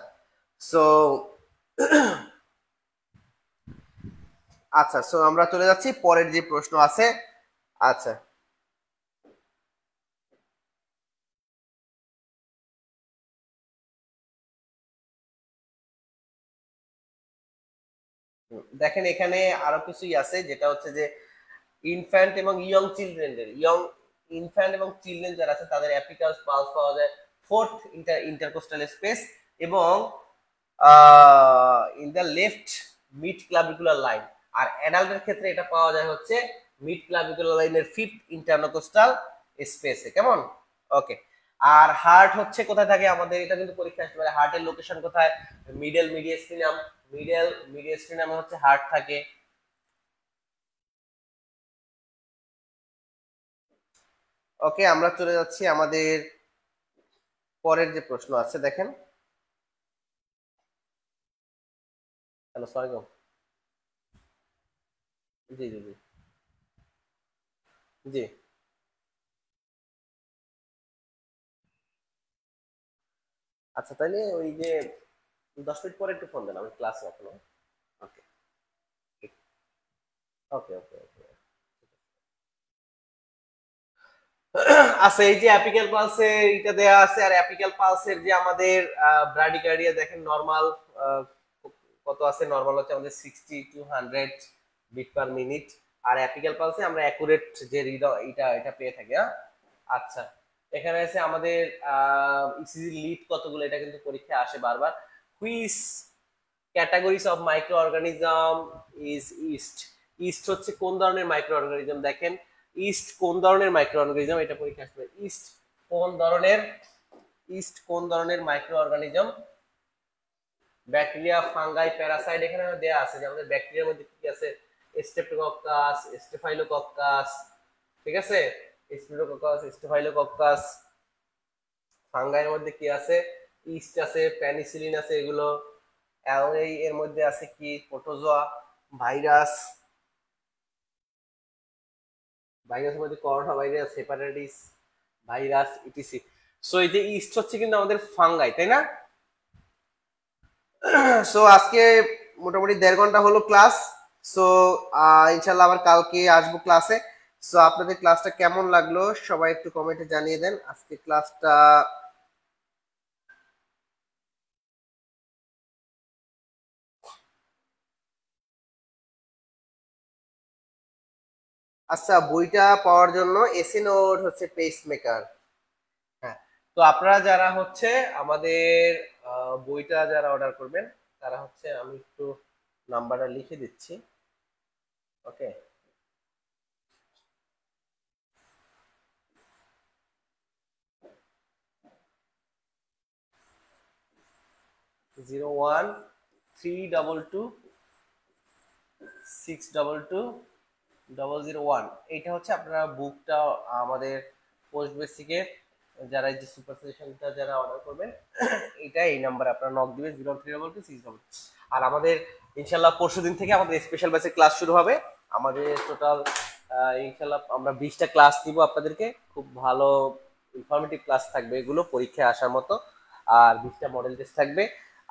সো আচ্ছা, সো আমরা চলে যাচ্ছি পরের যে প্রশ্ন আছে। আচ্ছা, দেখেন এখানে আরো কিছুই আছে, যেটা হচ্ছে যে ইনফ্যান্ট এবং ইয়ং চিলড্রেনদের, ইনফ্যান্ট এবং চিলড্রেন যারা আছে তাদের অ্যাপিকাল পালস পাওয়া যায় ফোর্থ ইন্টারকোস্টাল স্পেস এবং in the left mid clavicular line. আর অ্যাডাল্টের ক্ষেত্রে এটা পাওয়া যায় হচ্ছে মিড ক্লাভিকুলার লাইনের ফিফথ ইন্টারকোস্টাল স্পেসে। কেমন? ওকে, আর হার্ট হচ্ছে কোথায় থাকে আমাদের, এটা কিন্তু পরীক্ষা আসতে পারে, হার্টের লোকেশন কোথায়, মিডিয়াস্টিনাম, মিডিয়াস্টিনামে হচ্ছে হার্ট থাকে। ওকে, আমরা চলে যাচ্ছি আমাদের পরের যে প্রশ্ন আছে, দেখেন। হ্যালো, সরি গো। জি জি জি। জি। আচ্ছা, তাইলে ওই যে 10 মিনিট পরে একটু ফোন দেন, আমি ক্লাসে এখনো। ওকে। ওকে ওকে ওকে। আচ্ছা, এই যে অ্যাপিক্যাল পালসের এটা দেয়া আছে, আর অ্যাপিক্যাল পালসের যে আমাদের ব্রাডিকার্ডিয়া দেখেন নর্মাল কত আছে, নর্মাল হচ্ছে আমাদের 60 to 100 বিট পার মিনিট। আর অ্যাপিক্যাল পালসে আমরা অ্যাকুরেট যে হৃদয় এটা এটা পেয়ে থাকি, হ্যাঁ। আচ্ছা, এখানে আছে আমাদের ইসিজি লিড কতগুলো, এটা কিন্তু পরীক্ষায় আসে বারবার। Which categories of micro organism is east. East হচ্ছে কোন ধরনের মাইক্রো অর্গানিজম, দেখেন ইস্ট কোন ধরনের মাইক্রো অর্গানিজম, এটা পরীক্ষা আসবে। কোন ধরনের ইস্ট কোন ধরনের micro organism, bacteria, fungi, Parasite, এখানে দেয়া আছে যে আমাদের ব্যাকটেরিয়ার মধ্যে কি কি আছে, স্টেপ্টোকক্কাস, স্টেফাইলোকক্কাস, ঠিক আছে, স্টেপ্টোকক্কাস, স্টেফাইলোকক্কাস। ফাঙ্গাইয়ের মধ্যে কি আছে, ইস্ট আছে, পেনিসিলিন আছে, এগুলো। এর মধ্যে আছে কি, প্রোটোজোয়া, ভাইরাস, ভাইরাসের মধ্যে corona virus, hepatitis virus, etc. So এই যে ইস্ট হচ্ছে কিন্তু আমাদের ফাঙ্গাই, তাই না? সো আজকে মোটামুটি 1.5 ঘন্টা হলো ক্লাস। সো ইনশাল্লাহ আবার কালকে আসবো ক্লাসে। সো আপনাদের ক্লাসটা কেমন লাগলো সবাই একটু কমেন্টে জানিয়ে দেন। আজকে ক্লাসটা, আচ্ছা, বইটা পাওয়ার জন্য এসি নোড হচ্ছে পেস মেকার। হ্যাঁ, তো আপনারা যারা হচ্ছে আমাদের বইটা যারা অর্ডার করবেন, তারা হচ্ছে, আমি একটু নাম্বারটা লিখে দিচ্ছি। ওকে, 013226220001। এইটা হচ্ছে আপনারা বুকটা আমাদের পোস্ট বেসিকে যারা এই যে সুপার সেশনটা যারা অর্ডার করবেন, এইটা এই নাম্বারে আপনারা নক দিবেন, 032226. আর আমাদের ইনশাল্লাহ পরশুদিন থেকে আমাদের স্পেশাল ব্যাচের ক্লাস শুরু হবে। আমাদের টোটাল ইনশাল্লাহ আমরা 20টা ক্লাস দিব আপনাদেরকে, খুব ভালো ইনফরমেটিভ ক্লাস থাকবে, এগুলো পরীক্ষায় আসার মতো। আর 20টা মডেল টেস্ট থাকবে।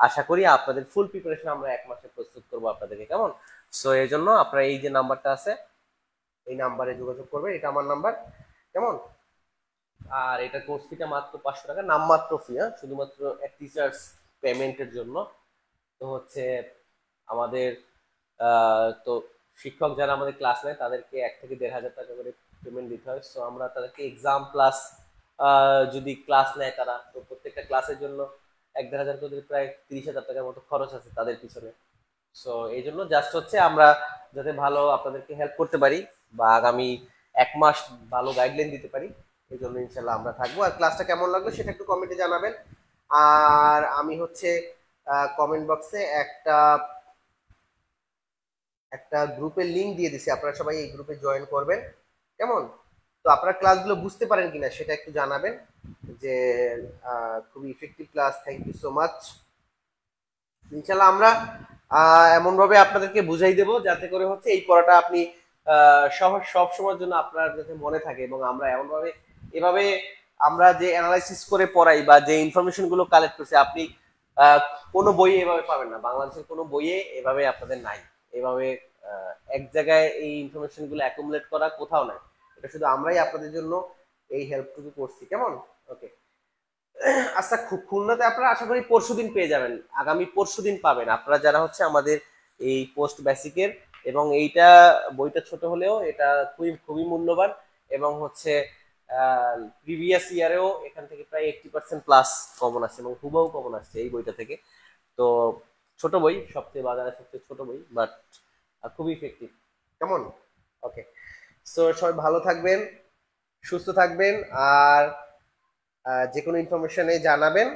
আশা করি আপনাদের ফুল প্রিপারেশন আমরা 1 মাসে প্রস্তুত করবো আপনাদেরকে, কেমন? সো এই জন্য আপনারা এই যে নাম্বারটা আছে, এই নাম্বারে যোগাযোগ করবেন, এটা আমার নাম্বার, কেমন? আর এটা কোর্স ফিটা মাত্র 500 টাকা, নামমাত্র ফি, হ্যাঁ, শুধুমাত্র এক টিচার্স পেমেন্টের জন্য। তো হচ্ছে আমাদের তো শিক্ষক যারা আমাদের ক্লাস নেয় তাদেরকে 1 থেকে 1,500 টাকা করে পেমেন্ট দিতে হয়। সো আমরা তাদেরকে এক্সাম প্লাস যদি ক্লাস নেয় তারা, তো প্রত্যেকটা ক্লাসের জন্য 1-1,500 করে প্রায় 30,000 টাকার মতো খরচ আছে তাদের পিছনে। সো এই জন্য জাস্ট হচ্ছে আমরা যাতে ভালো আপনাদেরকে হেল্প করতে পারি বা আগামী 1 মাস ভালো গাইডলাইন দিতে পারি, এই জন্য ইনশাল্লাহ আমরা থাকবো। আর ক্লাসটা কেমন লাগলো সেটা একটু কমেন্টে জানাবেন। আর আমি হচ্ছে কমেন্ট বক্সে একটা একটা গ্রুপের লিংক দিয়ে দিছি, আপনারা সবাই এই গ্রুপে জয়েন করবেন, কেমন? তো আপনারা ক্লাসগুলো বুঝতে পারেন কিনা সেটা একটু জানাবেন, যে খুবই effective class. Thank you so much. ইনশাল্লাহ আমরা এমন ভাবে আপনাদেরকে বুঝাই দেব যাতে করে হচ্ছে এই পড়াটা আপনি সব সব সময়ের জন্য আপনার যাতে মনে থাকে, এবং আমরা এমন ভাবে এভাবে আমরা যে অ্যানালাইসিস করে পড়াই বা যে ইনফরমেশন গুলো কালেক্ট করছি, আপনি আহ, কোনো বইয়ে এভাবে পাবেন না, বাংলাদেশের কোনো বইয়ে এভাবে আপনাদের নাই। এভাবে এক জায়গায় এই ইনফরমেশন গুলো অ্যাকুমুলেট করা কোথাও নাই। এটা শুধু আমরাই আপনাদের জন্য এই হেল্পটুকু করছি, কেমন? ওকে। আচ্ছা, খুলনাতে আপনারা আশা করি পরশুদিন পেয়ে যাবেন, আগামী পরশুদিন পাবেন আপনারা যারা হচ্ছে আমাদের এই পোস্ট বেসিকের। এবং এইটা বইটা ছোট হলেও এটা খুবই খুবই মূল্যবান, এবং হচ্ছে প্রিভিয়াস ইয়ারেও এখান থেকে প্রায় 80% প্লাস কমন আসছে, এবং হুবহু কমন আসছে এই বইটা থেকে। তো ছোট বই, সবচেয়ে বাজারে সবচেয়ে ছোট বই, বাট খুবই ইফেক্টিভ, কেমন? ওকে। সো সবাই ভালো থাকবেন, সুস্থ থাকবেন। আর যে কোনো ইনফরমেশনে জানাবেন।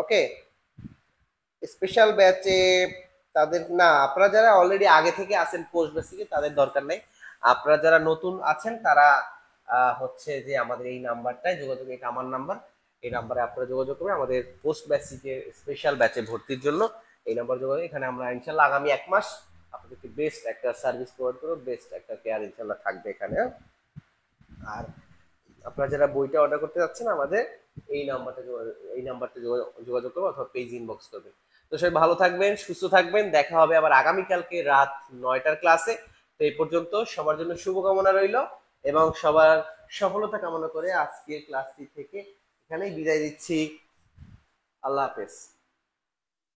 ওকে, স্পেশাল ব্যাচে তাদের না, আপনারা যারা অলরেডি আগে থেকে আছেন পোস্ট বেসিকে তাদের দরকার নেই। আপনারা যারা নতুন আছেন তারা হচ্ছে যে আমাদের এই নাম্বারটায় যোগাযোগ, এটা আমার নাম্বার, এই নাম্বারে আপনারা যোগাযোগ করবেন আমাদের পোস্ট বেসিকে স্পেশাল ব্যাচে ভর্তির জন্য। এই নাম্বার যোগাযোগ, এখানে আমরা ইনশাল্লাহ আগামী 1 মাস আপনাদেরকে বেস্ট একটা সার্ভিস প্রোভাইড করবো, বেস্ট একটা কেয়ার ইনশাল্লাহ থাকবে এখানে, হ্যাঁ? আর আপনারা যারা বইটা অর্ডার করতে যাচ্ছেন আমাদের এই নাম্বারটা যোগাযোগ করবে অথবা পেজ ইনবক্স করবে। তো সবাই ভালো থাকবেন, সুস্থ থাকবেন, দেখা হবে আবার আগামীকালকে রাত 9টার ক্লাসে। তো এই পর্যন্ত সবার জন্য শুভকামনা রইল এবং সবার সফলতা কামনা করে আজকের ক্লাসটি থেকে এখানেই বিদায় দিচ্ছি। আল্লাহ হাফেজ।